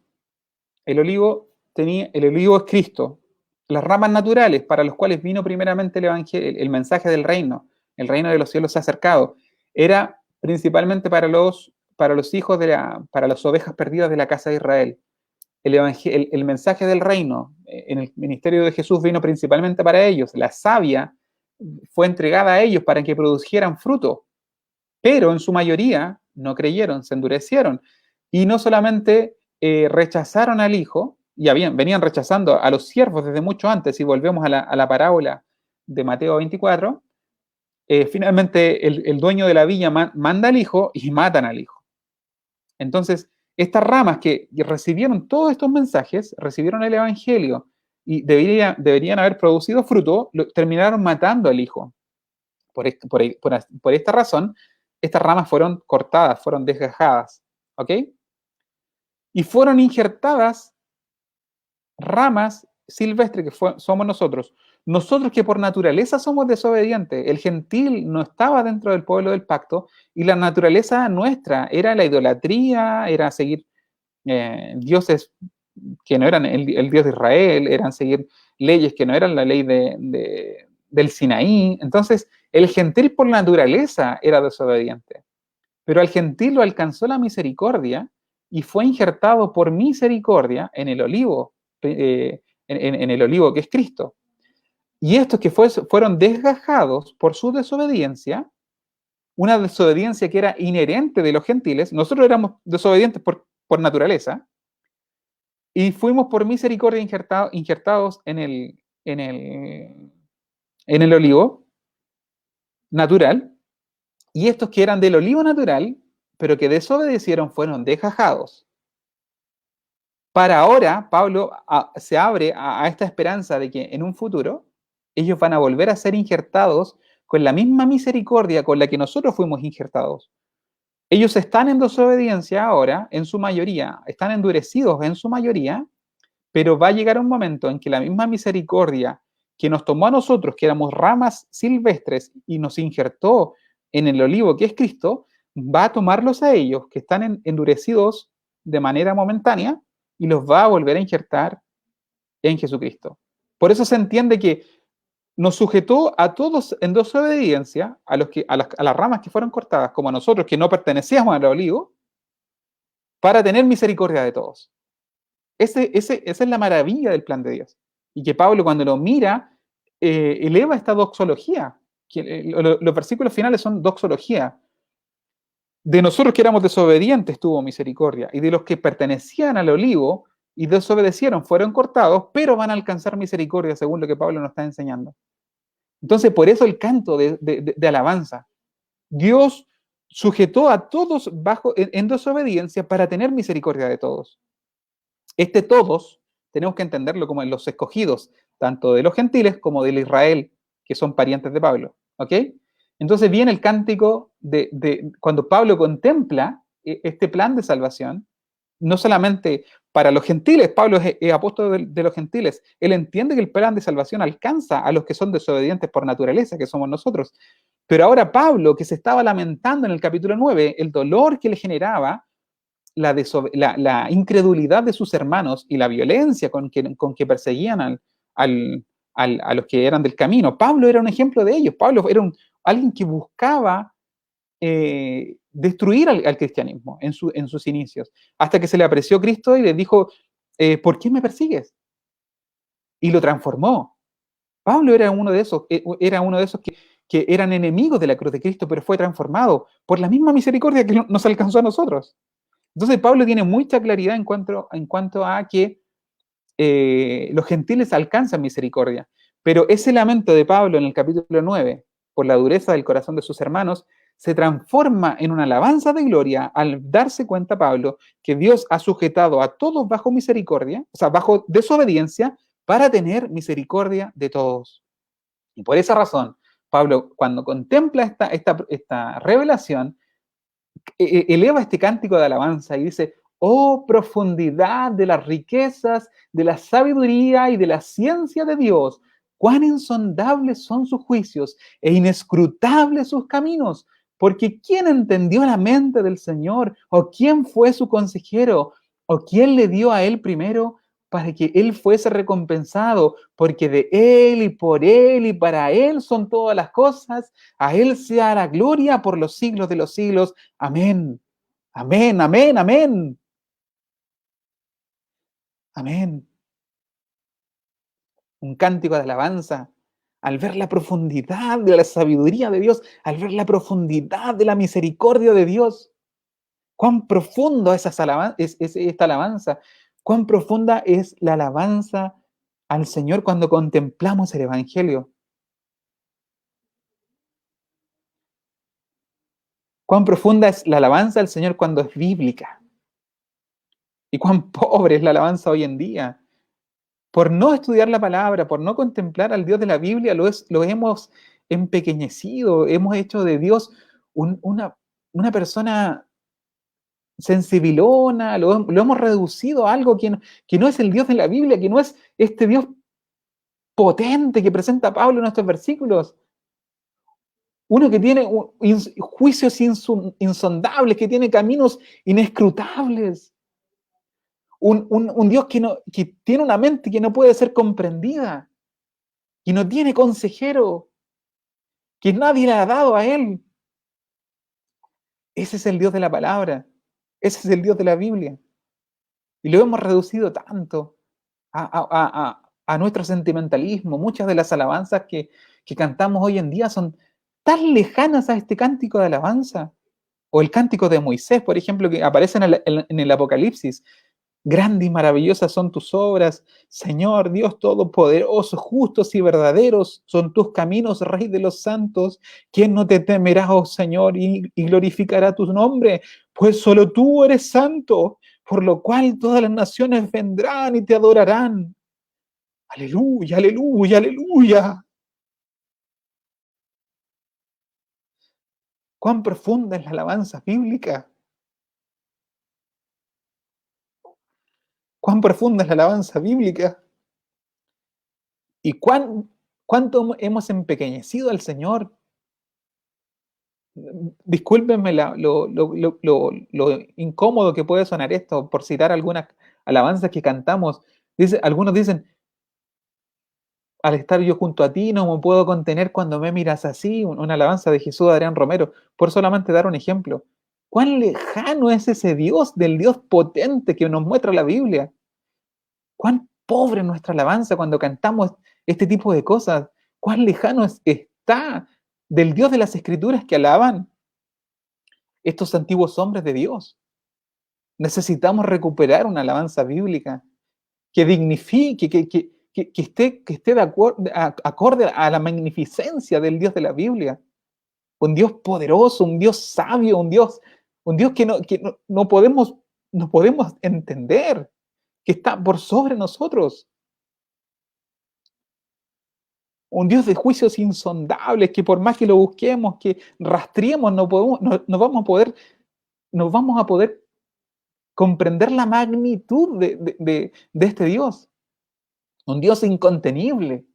S1: El olivo es Cristo. Las ramas naturales para los cuales vino primeramente el evangelio, el mensaje del reino, el reino de los cielos se ha acercado, era principalmente para los hijos para las ovejas perdidas de la casa de Israel. El mensaje del reino en el ministerio de Jesús vino principalmente para ellos. La savia fue entregada a ellos para que produjeran fruto, pero en su mayoría no creyeron, se endurecieron y no solamente rechazaron al Hijo, ya venían rechazando a los siervos desde mucho antes, si volvemos a la parábola de Mateo 24, finalmente el dueño de la viña manda al Hijo y matan al Hijo. Entonces, estas ramas que recibieron todos estos mensajes, recibieron el Evangelio y deberían haber producido fruto, terminaron matando al Hijo. Por esta razón, estas ramas fueron cortadas, fueron desgajadas. ¿Ok? Y fueron injertadas ramas silvestres que somos nosotros. Nosotros que por naturaleza somos desobedientes. El gentil no estaba dentro del pueblo del pacto y la naturaleza nuestra era la idolatría, era seguir dioses que no eran el Dios de Israel, eran seguir leyes que no eran la ley del Sinaí. Entonces, el gentil por naturaleza era desobediente. Pero al gentil lo alcanzó la misericordia y fue injertado por misericordia en el olivo, en el olivo que es Cristo. Y estos que fueron desgajados por su desobediencia, una desobediencia que era inherente de los gentiles, nosotros éramos desobedientes por naturaleza, y fuimos por misericordia injertados en el olivo natural, y estos que eran del olivo natural, pero que desobedecieron, fueron desgajados. Para ahora, Pablo se abre a esta esperanza de que en un futuro ellos van a volver a ser injertados con la misma misericordia con la que nosotros fuimos injertados. Ellos están en desobediencia ahora, en su mayoría, están endurecidos en su mayoría, pero va a llegar un momento en que la misma misericordia que nos tomó a nosotros, que éramos ramas silvestres, y nos injertó en el olivo que es Cristo, va a tomarlos a ellos, que están endurecidos de manera momentánea, y los va a volver a injertar en Jesucristo. Por eso se entiende que nos sujetó a todos en desobediencia, a las ramas que fueron cortadas, como a nosotros que no pertenecíamos al olivo, para tener misericordia de todos. Esa es la maravilla del plan de Dios. Y que Pablo, cuando lo mira, eleva esta doxología. Los versículos finales son doxología. De nosotros que éramos desobedientes tuvo misericordia, y de los que pertenecían al olivo y desobedecieron, fueron cortados, pero van a alcanzar misericordia, según lo que Pablo nos está enseñando. Entonces, por eso el canto de alabanza. Dios sujetó a todos en desobediencia para tener misericordia de todos. Este todos tenemos que entenderlo como en los escogidos, tanto de los gentiles como del Israel, que son parientes de Pablo. ¿Ok? Entonces viene el cántico de cuando Pablo contempla este plan de salvación, no solamente para los gentiles, Pablo es apóstol de los gentiles, él entiende que el plan de salvación alcanza a los que son desobedientes por naturaleza, que somos nosotros. Pero ahora Pablo, que se estaba lamentando en el capítulo 9, el dolor que le generaba la incredulidad de sus hermanos y la violencia con que perseguían a los que eran del camino. Pablo era un ejemplo de ellos. Pablo era alguien que buscaba destruir al cristianismo en sus inicios, hasta que se le apareció Cristo y le dijo, ¿por qué me persigues? Y lo transformó. Pablo era uno de esos que eran enemigos de la cruz de Cristo, pero fue transformado por la misma misericordia que nos alcanzó a nosotros. Entonces Pablo tiene mucha claridad en cuanto a que los gentiles alcanzan misericordia. Pero ese lamento de Pablo en el capítulo 9, por la dureza del corazón de sus hermanos, se transforma en una alabanza de gloria al darse cuenta Pablo que Dios ha sujetado a todos bajo misericordia, o sea, bajo desobediencia, para tener misericordia de todos. Y por esa razón, Pablo, cuando contempla esta revelación, eleva este cántico de alabanza y dice, oh profundidad de las riquezas, de la sabiduría y de la ciencia de Dios, cuán insondables son sus juicios e inescrutables sus caminos, porque ¿quién entendió la mente del Señor? ¿O quién fue su consejero? ¿O quién le dio a él primero para que él fuese recompensado? Porque de él y por él y para él son todas las cosas, a él sea la gloria por los siglos de los siglos. Amén. Amén, amén, amén. Amén. Un cántico de alabanza. Al ver la profundidad de la sabiduría de Dios, al ver la profundidad de la misericordia de Dios. Cuán profundo es esta alabanza. Cuán profunda es la alabanza al Señor cuando contemplamos el Evangelio. Cuán profunda es la alabanza al Señor cuando es bíblica. Y cuán pobre es la alabanza hoy en día. Por no estudiar la palabra, por no contemplar al Dios de la Biblia, lo hemos empequeñecido, hemos hecho de Dios una persona sensibilona, lo hemos reducido a algo que no es el Dios de la Biblia, que no es este Dios potente que presenta Pablo en nuestros versículos. Uno que tiene juicios insondables, que tiene caminos inescrutables. Un Dios que tiene una mente que no puede ser comprendida, que no tiene consejero, que nadie le ha dado a él. Ese es el Dios de la palabra, ese es el Dios de la Biblia. Y lo hemos reducido tanto a nuestro sentimentalismo. Muchas de las alabanzas que cantamos hoy en día son tan lejanas a este cántico de alabanza. O el cántico de Moisés, por ejemplo, que aparece en el Apocalipsis. Grandes y maravillosas son tus obras, Señor Dios Todopoderoso, justos y verdaderos son tus caminos, Rey de los santos. ¿Quién no te temerá, oh Señor, y glorificará tu nombre? Pues solo tú eres santo, por lo cual todas las naciones vendrán y te adorarán. Aleluya, aleluya, aleluya. Cuán profunda es la alabanza bíblica. Cuán profunda es la alabanza bíblica. Y cuánto hemos empequeñecido al Señor. Discúlpenme lo incómodo que puede sonar esto por citar algunas alabanzas que cantamos. Algunos dicen, al estar yo junto a ti no me puedo contener cuando me miras así, una alabanza de Jesús de Adrián Romero, por solamente dar un ejemplo. ¿Cuán lejano es ese Dios del Dios potente que nos muestra la Biblia? ¿Cuán pobre es nuestra alabanza cuando cantamos este tipo de cosas? ¿Cuán lejano está del Dios de las Escrituras que alaban estos antiguos hombres de Dios? Necesitamos recuperar una alabanza bíblica que dignifique, que esté acorde a la magnificencia del Dios de la Biblia. Un Dios poderoso, un Dios sabio, un Dios que no podemos entender, que está por sobre nosotros. Un Dios de juicios insondables, que por más que lo busquemos, que rastreemos, no vamos a poder comprender la magnitud de este Dios. Un Dios incontenible,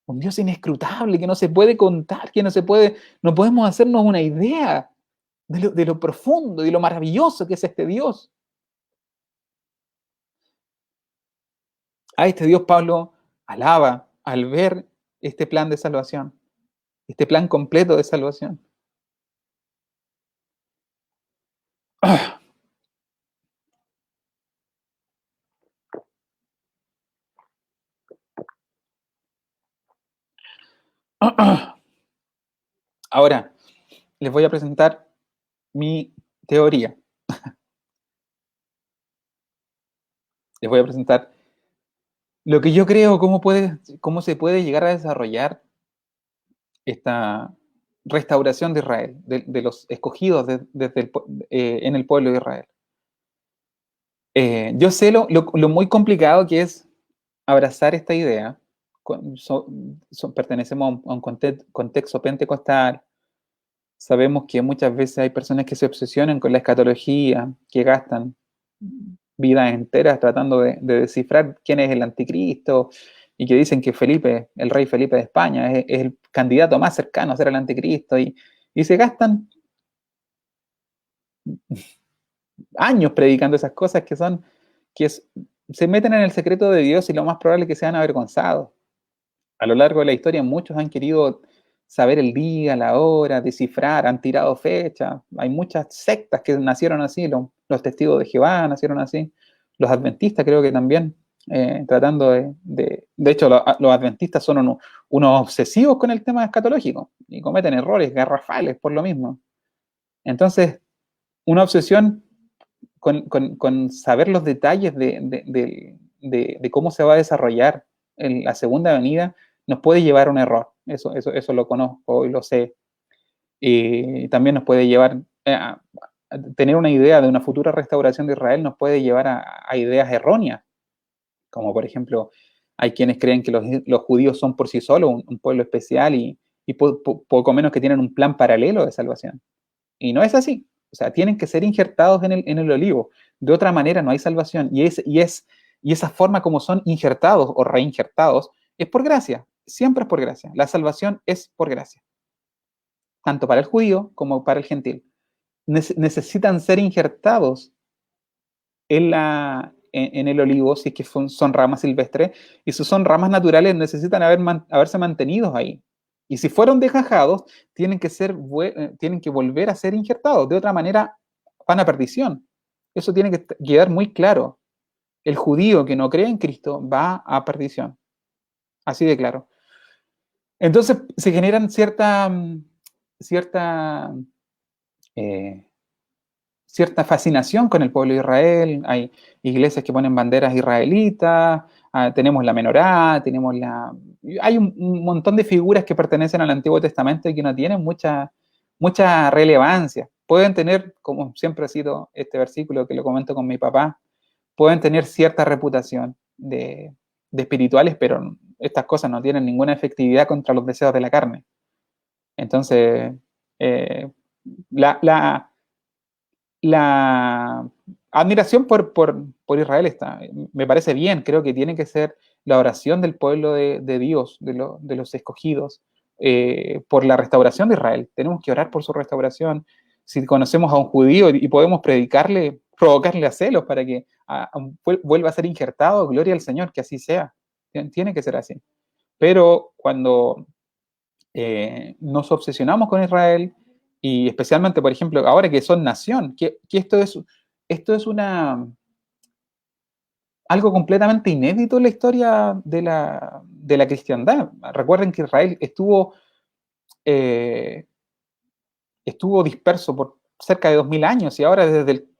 S1: un Dios inescrutable, que no se puede contar, no podemos hacernos una idea de lo profundo y lo maravilloso que es este Dios. A este Dios Pablo alaba al ver este plan de salvación, este plan completo de salvación. Ahora, les voy a presentar mi teoría. Les voy a presentar lo que yo creo, cómo se puede llegar a desarrollar esta restauración de Israel, de los escogidos en el pueblo de Israel. Yo sé lo muy complicado que es abrazar esta idea. Pertenecemos a un contexto pentecostal. Sabemos que muchas veces hay personas que se obsesionan con la escatología, que gastan vidas enteras tratando de descifrar quién es el anticristo, y que dicen que Felipe, el rey Felipe de España, es el candidato más cercano a ser el anticristo, y se gastan años predicando esas cosas se meten en el secreto de Dios, y lo más probable es que sean avergonzados. A lo largo de la historia muchos han querido saber el día, la hora, descifrar, han tirado fechas. Hay muchas sectas que nacieron así, los testigos de Jehová nacieron así, los adventistas creo que también, tratando de hecho los adventistas son unos obsesivos con el tema escatológico y cometen errores garrafales por lo mismo. Entonces, una obsesión con saber los detalles de cómo se va a desarrollar en la segunda venida nos puede llevar a un error. Eso lo conozco y lo sé. Y también nos puede llevar a tener una idea de una futura restauración de Israel, nos puede llevar a ideas erróneas, como por ejemplo, hay quienes creen que los judíos son por sí solos un pueblo especial y poco menos que tienen un plan paralelo de salvación. Y no es así. O sea, tienen que ser injertados en el olivo. De otra manera no hay salvación. Y esa forma como son injertados o reinjertados es por gracia. Siempre es por gracia. La salvación es por gracia. Tanto para el judío como para el gentil. Necesitan ser injertados en el olivo, si es que son ramas silvestres, y si son ramas naturales, necesitan haberse mantenidos ahí. Y si fueron desgajados, tienen que volver a ser injertados. De otra manera, van a perdición. Eso tiene que quedar muy claro. El judío que no cree en Cristo va a perdición. Así de claro. Entonces se generan cierta fascinación con el pueblo de Israel. Hay iglesias que ponen banderas israelitas, tenemos la menorá, hay un montón de figuras que pertenecen al Antiguo Testamento y que no tienen mucha relevancia. Pueden tener, como siempre ha sido este versículo que lo comento con mi papá, pueden tener cierta reputación de espirituales, pero estas cosas no tienen ninguna efectividad contra los deseos de la carne. Entonces, la admiración por Israel me parece bien. Creo que tiene que ser la oración del pueblo de Dios, de los escogidos, por la restauración de Israel. Tenemos que orar por su restauración. Si conocemos a un judío y podemos predicarle, provocarle a celos para que vuelva a ser injertado, gloria al Señor, que así sea. Tiene que ser así. Pero cuando nos obsesionamos con Israel, y especialmente, por ejemplo, ahora que son nación, que esto es algo completamente inédito en la historia de la cristiandad. Recuerden que Israel estuvo disperso por cerca de 2000 años, y ahora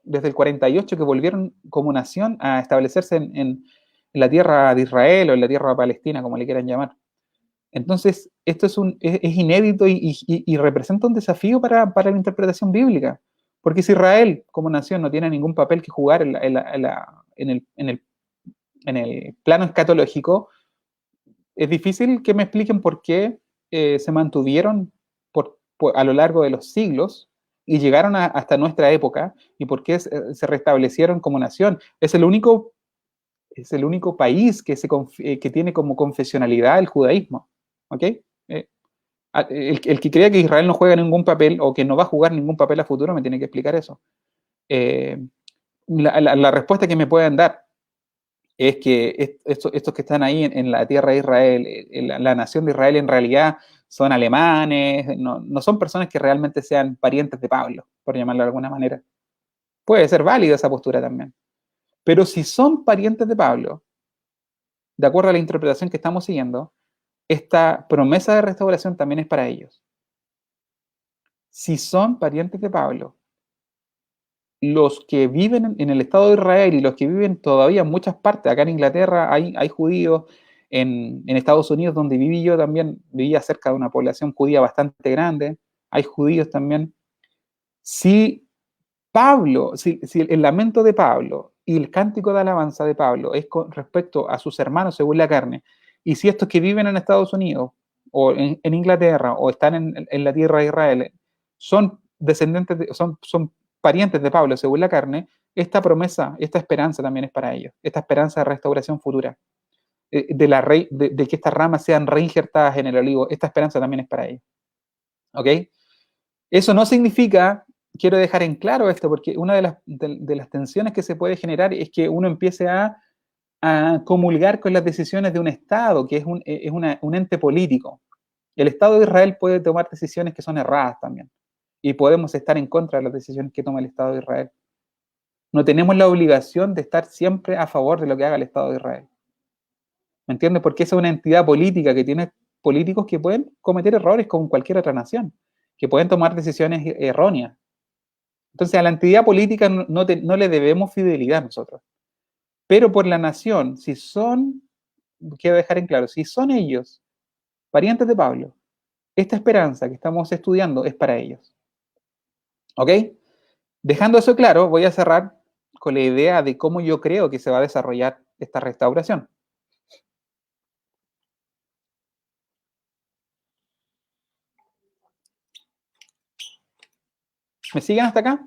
S1: desde el 48 que volvieron como nación a establecerse en la tierra de Israel o en la tierra palestina, como le quieran llamar. Entonces, esto es inédito y representa un desafío para la interpretación bíblica. Porque si Israel como nación no tiene ningún papel que jugar en el plano escatológico, es difícil que me expliquen por qué se mantuvieron a lo largo de los siglos y llegaron hasta nuestra época y por qué se restablecieron como nación. Es el único país que tiene como confesionalidad el judaísmo. ¿Ok? El que crea que Israel no juega ningún papel o que no va a jugar ningún papel a futuro me tiene que explicar eso. La respuesta que me pueden dar es que estos que están ahí en la tierra de Israel, la nación de Israel en realidad son alemanes, no son personas que realmente sean parientes de Pablo, por llamarlo de alguna manera. Puede ser válida esa postura también. Pero si son parientes de Pablo, de acuerdo a la interpretación que estamos siguiendo, esta promesa de restauración también es para ellos. Si son parientes de Pablo, los que viven en el Estado de Israel y los que viven todavía en muchas partes, acá en Inglaterra hay judíos, en Estados Unidos donde viví yo también, vivía cerca de una población judía bastante grande, hay judíos también. Si el lamento de Pablo y el cántico de alabanza de Pablo es con respecto a sus hermanos según la carne, y si estos que viven en Estados Unidos o en Inglaterra o están en la tierra de Israel son descendientes, son parientes de Pablo según la carne, esta promesa, esta esperanza también es para ellos, esta esperanza de restauración futura, de que estas ramas sean reinjertadas en el olivo, esta esperanza también es para ellos. ¿Ok? Eso no significa, quiero dejar en claro esto, porque una de las tensiones que se puede generar es que uno empiece a comulgar con las decisiones de un Estado, que es un ente político. El Estado de Israel puede tomar decisiones que son erradas también, y podemos estar en contra de las decisiones que toma el Estado de Israel. No tenemos la obligación de estar siempre a favor de lo que haga el Estado de Israel. ¿Me entiendes? Porque esa es una entidad política que tiene políticos que pueden cometer errores como cualquier otra nación, que pueden tomar decisiones erróneas. Entonces, a la entidad política no le debemos fidelidad nosotros. Pero por la nación, si son, quiero dejar en claro, si son ellos parientes de Pablo, esta esperanza que estamos estudiando es para ellos. ¿Ok? Dejando eso claro, voy a cerrar con la idea de cómo yo creo que se va a desarrollar esta restauración. ¿Me siguen hasta acá?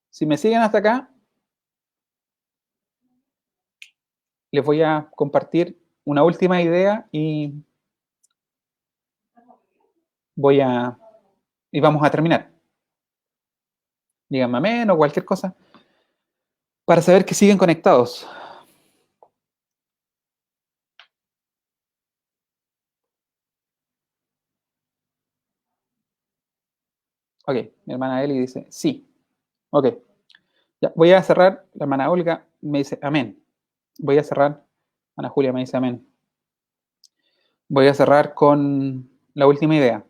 S1: Si me siguen hasta acá, les voy a compartir una última idea y vamos a terminar. Díganme amén o cualquier cosa para saber que siguen conectados. Ok, mi hermana Eli dice sí. Ok, ya, voy a cerrar. La hermana Olga me dice amén. Voy a cerrar. Ana Julia me dice amén. Voy a cerrar con la última idea.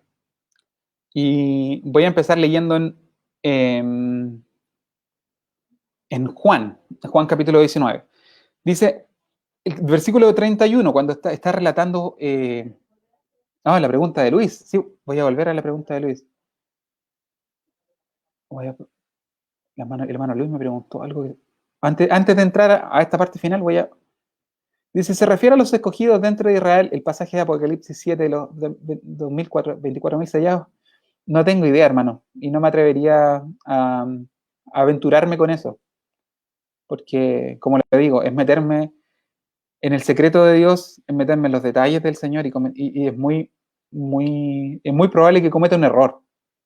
S1: Y voy a empezar leyendo en Juan capítulo 19. Dice, el versículo 31, cuando está relatando la pregunta de Luis. Sí, voy a volver a la pregunta de Luis. El hermano Luis me preguntó algo que, antes de entrar a esta parte final, dice, se refiere a los escogidos dentro de Israel, el pasaje de Apocalipsis 7, de los 24.000 sellados. No tengo idea, hermano, y no me atrevería a aventurarme con eso, porque, como le digo, es meterme en el secreto de Dios, es meterme en los detalles del Señor, y es muy probable que cometa un error.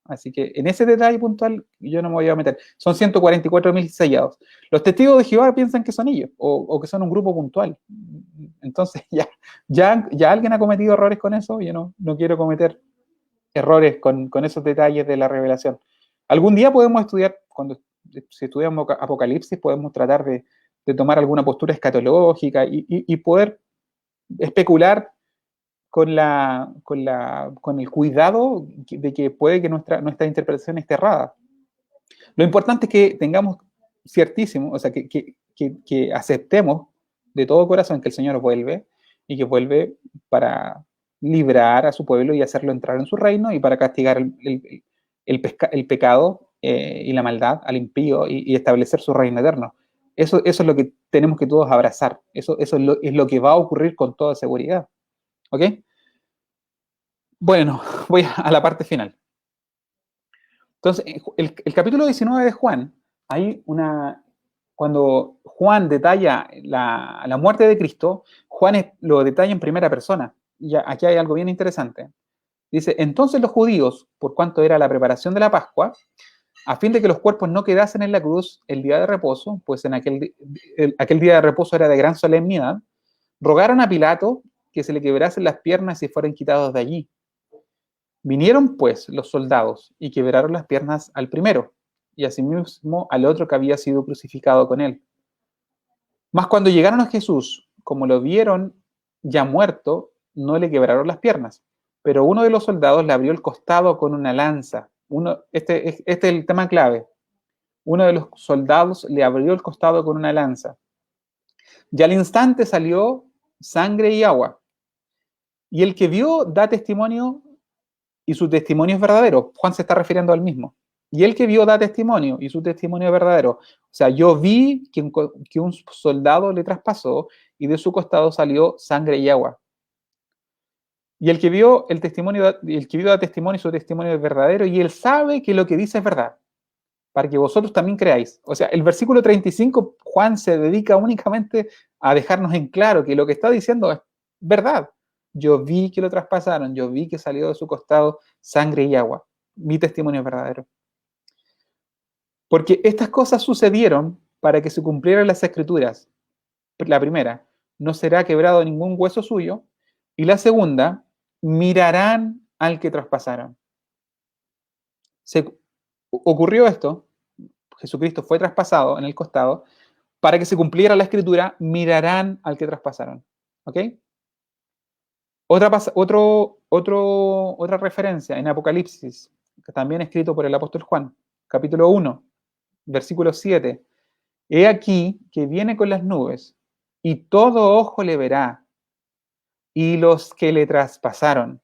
S1: Así que en ese detalle puntual yo no me voy a meter. Son 144.000 sellados. Los testigos de Jehová piensan que son ellos, o que son un grupo puntual. Entonces ya alguien ha cometido errores con eso, yo no quiero cometer errores con esos detalles de la revelación. Algún día podemos estudiar, si estudiamos Apocalipsis, podemos tratar de tomar alguna postura escatológica y poder especular con el cuidado de que puede que nuestra interpretación esté errada. Lo importante es que tengamos ciertísimo, o sea, que aceptemos de todo corazón que el Señor vuelve y que vuelve para librar a su pueblo y hacerlo entrar en su reino y para castigar el pecado y la maldad al impío y establecer su reino eterno. Eso es lo que tenemos que todos abrazar. Eso es lo que va a ocurrir con toda seguridad. ¿Ok? Bueno, voy a la parte final. Entonces, el capítulo 19 de Juan, cuando Juan detalla la muerte de Cristo, Juan lo detalla en primera persona. Y aquí hay algo bien interesante. Dice, entonces los judíos, por cuanto era la preparación de la Pascua, a fin de que los cuerpos no quedasen en la cruz el día de reposo, pues en aquel día de reposo era de gran solemnidad, rogaron a Pilato que se le quebrasen las piernas y fueran quitados de allí. Vinieron pues los soldados y quebraron las piernas al primero, y asimismo al otro que había sido crucificado con él. Mas cuando llegaron a Jesús, como lo vieron ya muerto, no le quebraron las piernas, pero uno de los soldados le abrió el costado con una lanza. Este es el tema clave. Uno de los soldados le abrió el costado con una lanza. Y al instante salió sangre y agua. Y el que vio da testimonio y su testimonio es verdadero. Juan se está refiriendo al mismo. Y el que vio da testimonio y su testimonio es verdadero. O sea, yo vi que un soldado le traspasó y de su costado salió sangre y agua. Y el que vio da testimonio y su testimonio es verdadero y él sabe que lo que dice es verdad, para que vosotros también creáis. O sea, el versículo 35, Juan se dedica únicamente a dejarnos en claro que lo que está diciendo es verdad. Yo vi que lo traspasaron, yo vi que salió de su costado sangre y agua. Mi testimonio es verdadero. Porque estas cosas sucedieron para que se cumplieran las escrituras. La primera, no será quebrado ningún hueso suyo. Y la segunda, mirarán al que traspasaron. Ocurrió esto, Jesucristo fue traspasado en el costado, para que se cumpliera la escritura, mirarán al que traspasaron. ¿Ok? Otra referencia en Apocalipsis, que también escrito por el apóstol Juan, capítulo 1, versículo 7. He aquí que viene con las nubes, y todo ojo le verá, y los que le traspasaron,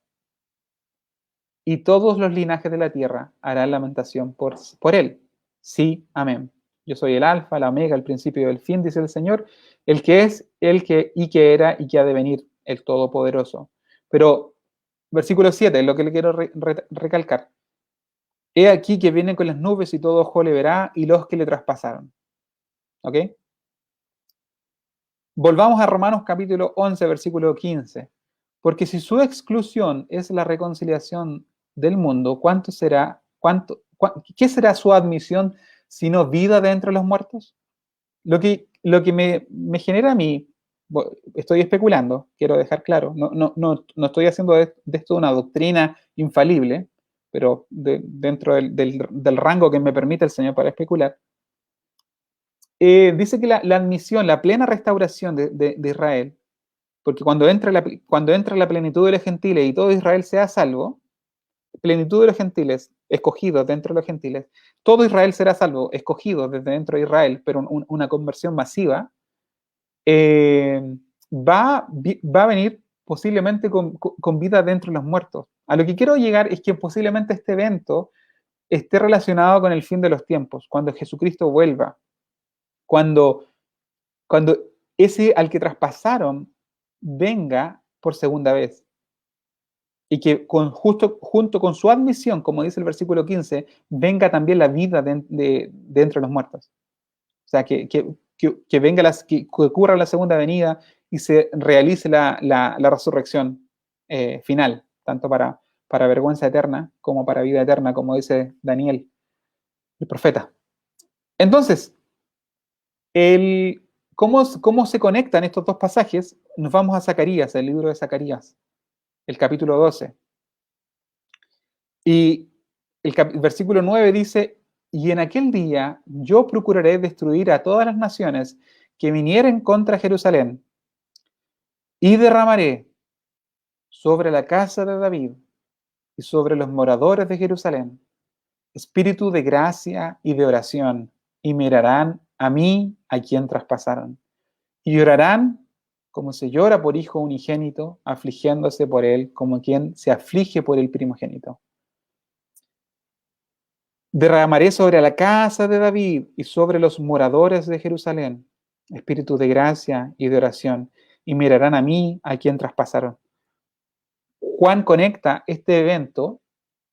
S1: y todos los linajes de la tierra harán lamentación por él. Sí, amén. Yo soy el alfa, la omega, el principio y el fin, dice el Señor, el que es, el que y que era y que ha de venir, el Todopoderoso. Pero, versículo 7, es lo que le quiero recalcar. He aquí que viene con las nubes y todo ojo le verá y los que le traspasaron. ¿Ok? Volvamos a Romanos capítulo 11, versículo 15. Porque si su exclusión es la reconciliación del mundo, ¿qué será su admisión sino vida de entre los muertos? Lo que me genera a mí, estoy especulando, quiero dejar claro, no estoy haciendo de esto una doctrina infalible, pero dentro del rango que me permite el Señor para especular. Dice que la admisión, la plena restauración de Israel, porque cuando entra la plenitud de los gentiles y todo Israel sea salvo, plenitud de los gentiles, escogidos dentro de los gentiles, todo Israel será salvo, escogido desde dentro de Israel, pero una conversión masiva, va a venir posiblemente con vida dentro de los muertos. A lo que quiero llegar es que posiblemente este evento esté relacionado con el fin de los tiempos, cuando Jesucristo vuelva, cuando ese al que traspasaron venga por segunda vez. Y que junto con su admisión, como dice el versículo 15, venga también la vida de entre los muertos. O sea, que venga que ocurra la segunda venida y se realice la resurrección final, tanto para vergüenza eterna como para vida eterna, como dice Daniel, el profeta. Entonces, ¿cómo se conectan estos dos pasajes? Nos vamos a Zacarías, el libro de Zacarías, el capítulo 12. Y el versículo 9 dice, y en aquel día yo procuraré destruir a todas las naciones que vinieren contra Jerusalén, y derramaré sobre la casa de David y sobre los moradores de Jerusalén, espíritu de gracia y de oración, y mirarán a mí, a quien traspasaron, y llorarán como se llora por hijo unigénito, afligiéndose por él como quien se aflige por el primogénito. Derramaré sobre la casa de David y sobre los moradores de Jerusalén espíritu de gracia y de oración, y mirarán a mí, a quien traspasaron. Juan conecta este evento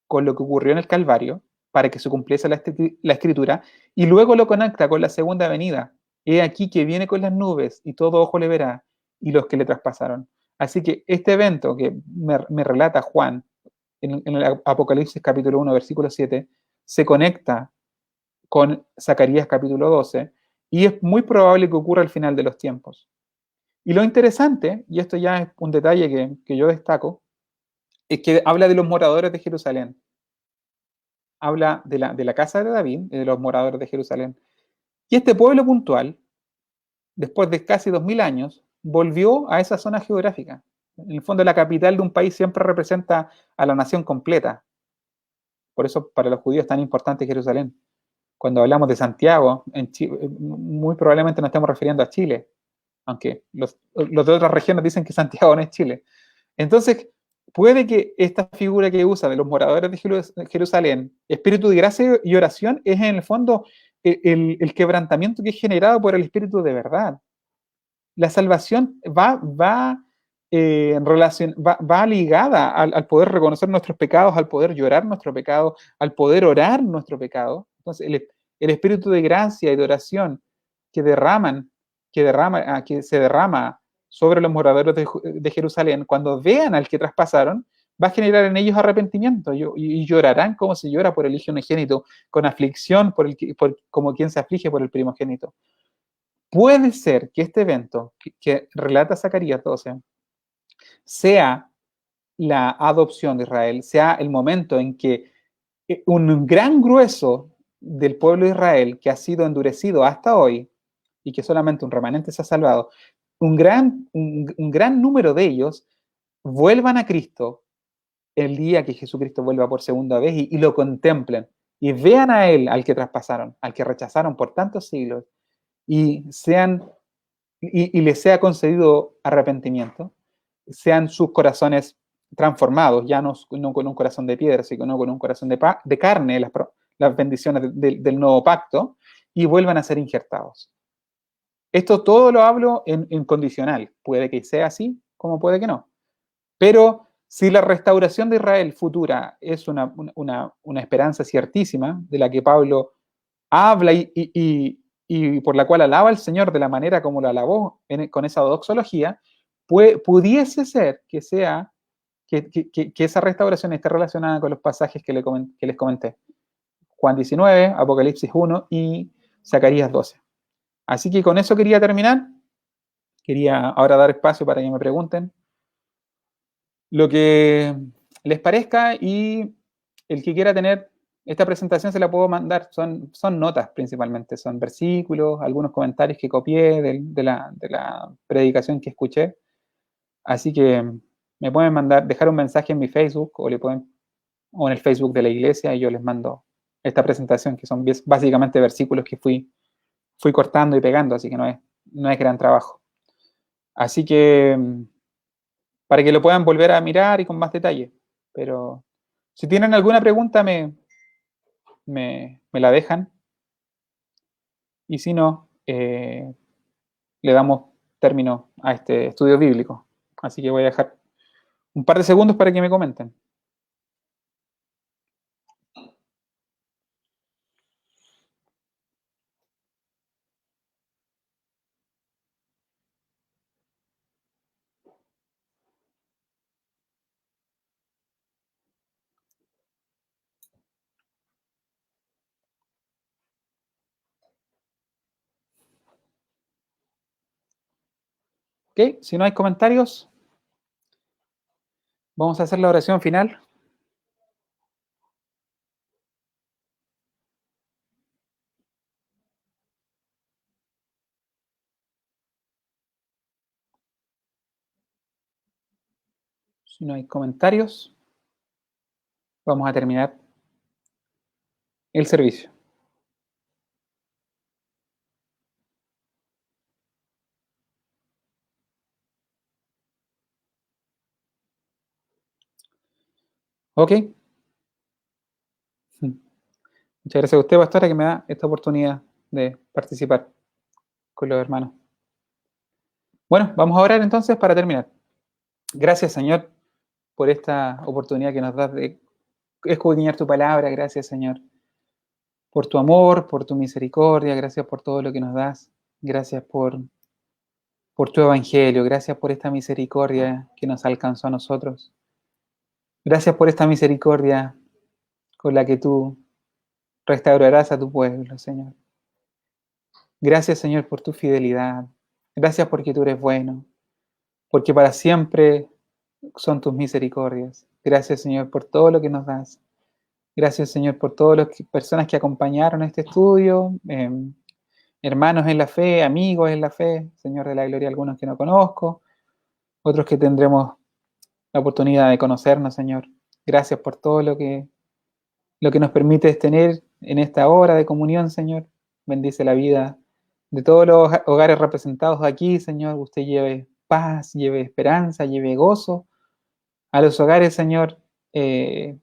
S1: con lo que ocurrió en el Calvario para que se cumpliese la escritura, y luego lo conecta con la segunda venida. He aquí que viene con las nubes y todo ojo le verá, y los que le traspasaron. Así que este evento que me relata Juan en el Apocalipsis capítulo 1, versículo 7, se conecta con Zacarías capítulo 12, y es muy probable que ocurra al final de los tiempos. Y lo interesante, y esto ya es un detalle que yo destaco, es que habla de los moradores de Jerusalén. Habla de la casa de David y de los moradores de Jerusalén. Y este pueblo puntual, después de casi 2000 años, volvió a esa zona geográfica. En el fondo, la capital de un país siempre representa a la nación completa. Por eso, para los judíos es tan importante Jerusalén. Cuando hablamos de Santiago, en Chile, muy probablemente nos estamos refiriendo a Chile, aunque los de otras regiones dicen que Santiago no es Chile. Entonces, puede que esta figura que usa de los moradores de Jerusalén, espíritu de gracia y oración, es en el fondo el quebrantamiento que es generado por el espíritu de verdad. La salvación va ligada al poder reconocer nuestros pecados, al poder llorar nuestro pecado, al poder orar nuestro pecado. Entonces, el espíritu de gracia y de oración que que se derrama sobre los moradores de Jerusalén, cuando vean al que traspasaron, va a generar en ellos arrepentimiento y llorarán como se llora por el hijo unigénito, con aflicción como quien se aflige por el primogénito. Puede ser que este evento que relata Zacarías 12 sea la adopción de Israel, sea el momento en que un gran grueso del pueblo de Israel que ha sido endurecido hasta hoy y que solamente un remanente se ha salvado, un gran número de ellos vuelvan a Cristo el día que Jesucristo vuelva por segunda vez y lo contemplen y vean a Él, al que traspasaron, al que rechazaron por tantos siglos, y les sea concedido arrepentimiento, sean sus corazones transformados, ya no con un corazón de piedra, sino con un corazón de carne, las bendiciones del nuevo pacto, y vuelvan a ser injertados. Esto todo lo hablo en condicional. Puede que sea así, como puede que no. Pero si la restauración de Israel futura es una esperanza ciertísima, de la que Pablo habla y por la cual alaba al Señor de la manera como lo alabó con esa doxología, pudiese ser que sea que esa restauración esté relacionada con los pasajes que les comenté. Juan 19, Apocalipsis 1 y Zacarías 12. Así que con eso quería terminar. Quería ahora dar espacio para que me pregunten lo que les parezca, y el que quiera tener esta presentación se la puedo mandar. Son notas principalmente, son versículos, algunos comentarios que copié de la predicación que escuché. Así que me pueden dejar un mensaje en mi Facebook o en el Facebook de la iglesia, y yo les mando esta presentación, que son básicamente versículos que fui cortando y pegando, así que no es gran trabajo. Así que para que lo puedan volver a mirar y con más detalle. Pero si tienen alguna pregunta, me la dejan. Y si no, le damos término a este estudio bíblico. Así que voy a dejar un par de segundos para que me comenten. Ok, si no hay comentarios, vamos a hacer la oración final. Si no hay comentarios, vamos a terminar el servicio. Ok. Muchas gracias a usted, pastora, que me da esta oportunidad de participar con los hermanos. Bueno, vamos a orar entonces para terminar. Gracias, Señor, por esta oportunidad que nos das de escudriñar tu palabra. Gracias, Señor, por tu amor, por tu misericordia. Gracias por todo lo que nos das. Gracias por tu evangelio. Gracias por esta misericordia que nos alcanzó a nosotros. Gracias por esta misericordia con la que tú restaurarás a tu pueblo, Señor. Gracias, Señor, por tu fidelidad. Gracias porque tú eres bueno, porque para siempre son tus misericordias. Gracias, Señor, por todo lo que nos das. Gracias, Señor, por todas las personas que acompañaron este estudio, hermanos en la fe, amigos en la fe, Señor de la gloria, algunos que no conozco, otros que tendremos la oportunidad de conocernos, Señor. Gracias por todo lo que nos permites tener en esta hora de comunión, Señor. Bendice la vida de todos los hogares representados aquí, Señor. Usted lleve paz, lleve esperanza, lleve gozo a los hogares, Señor, que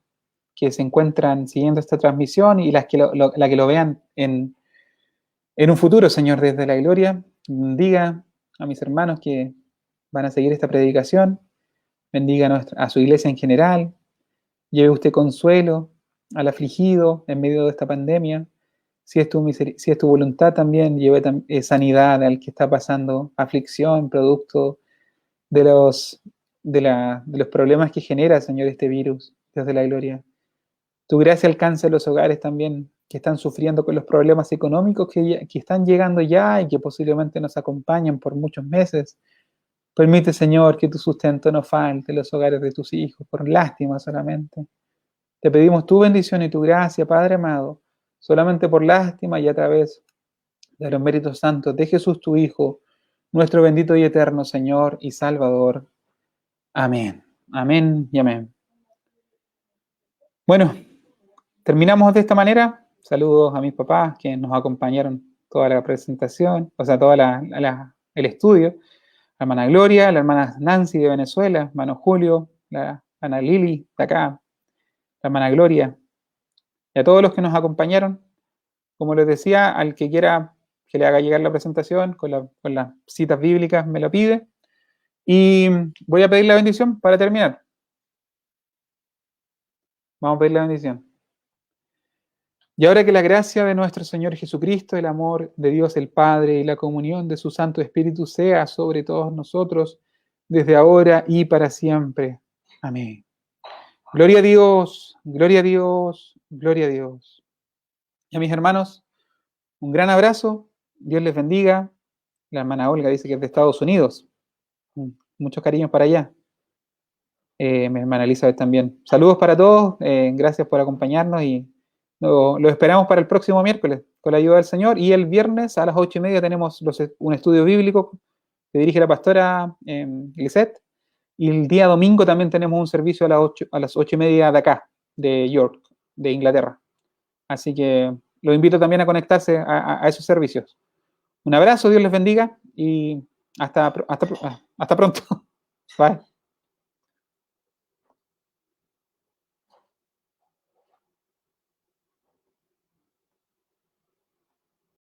S1: se encuentran siguiendo esta transmisión y las que la que lo vean en un futuro, Señor, desde la gloria. Bendiga a mis hermanos que van a seguir esta predicación. Bendiga a su iglesia en general. Lleve usted consuelo al afligido en medio de esta pandemia. Si es tu voluntad también, lleve sanidad al que está pasando aflicción, producto de los problemas que genera, Señor, este virus, desde la gloria. Tu gracia alcance a los hogares también que están sufriendo con los problemas económicos que están llegando ya y que posiblemente nos acompañan por muchos meses. Permite, Señor, que tu sustento no falte en los hogares de tus hijos, por lástima solamente. Te pedimos tu bendición y tu gracia, Padre amado, solamente por lástima y a través de los méritos santos de Jesús tu Hijo, nuestro bendito y eterno Señor y Salvador. Amén. Amén y amén. Bueno, terminamos de esta manera. Saludos a mis papás que nos acompañaron toda la presentación, o sea, el estudio. La hermana Gloria, la hermana Nancy de Venezuela, hermano Julio, la hermana Lili de acá, la hermana Gloria, y a todos los que nos acompañaron. Como les decía, al que quiera que le haga llegar la presentación con las citas bíblicas, me lo pide. Y voy a pedir la bendición para terminar. Vamos a pedir la bendición. Y ahora que la gracia de nuestro Señor Jesucristo, el amor de Dios el Padre y la comunión de su Santo Espíritu sea sobre todos nosotros, desde ahora y para siempre. Amén. Gloria a Dios, gloria a Dios, gloria a Dios. Y a mis hermanos, un gran abrazo, Dios les bendiga. La hermana Olga dice que es de Estados Unidos. Muchos cariños para allá. Mi hermana Elizabeth también. Saludos para todos, gracias por acompañarnos y lo esperamos para el próximo miércoles con la ayuda del Señor. Y el viernes a las 8:30 tenemos un estudio bíblico que dirige la pastora Lisette. Y el día domingo también tenemos un servicio a las 8:30 de acá, de York, de Inglaterra. Así que los invito también a conectarse a esos servicios. Un abrazo, Dios les bendiga y hasta pronto. Bye.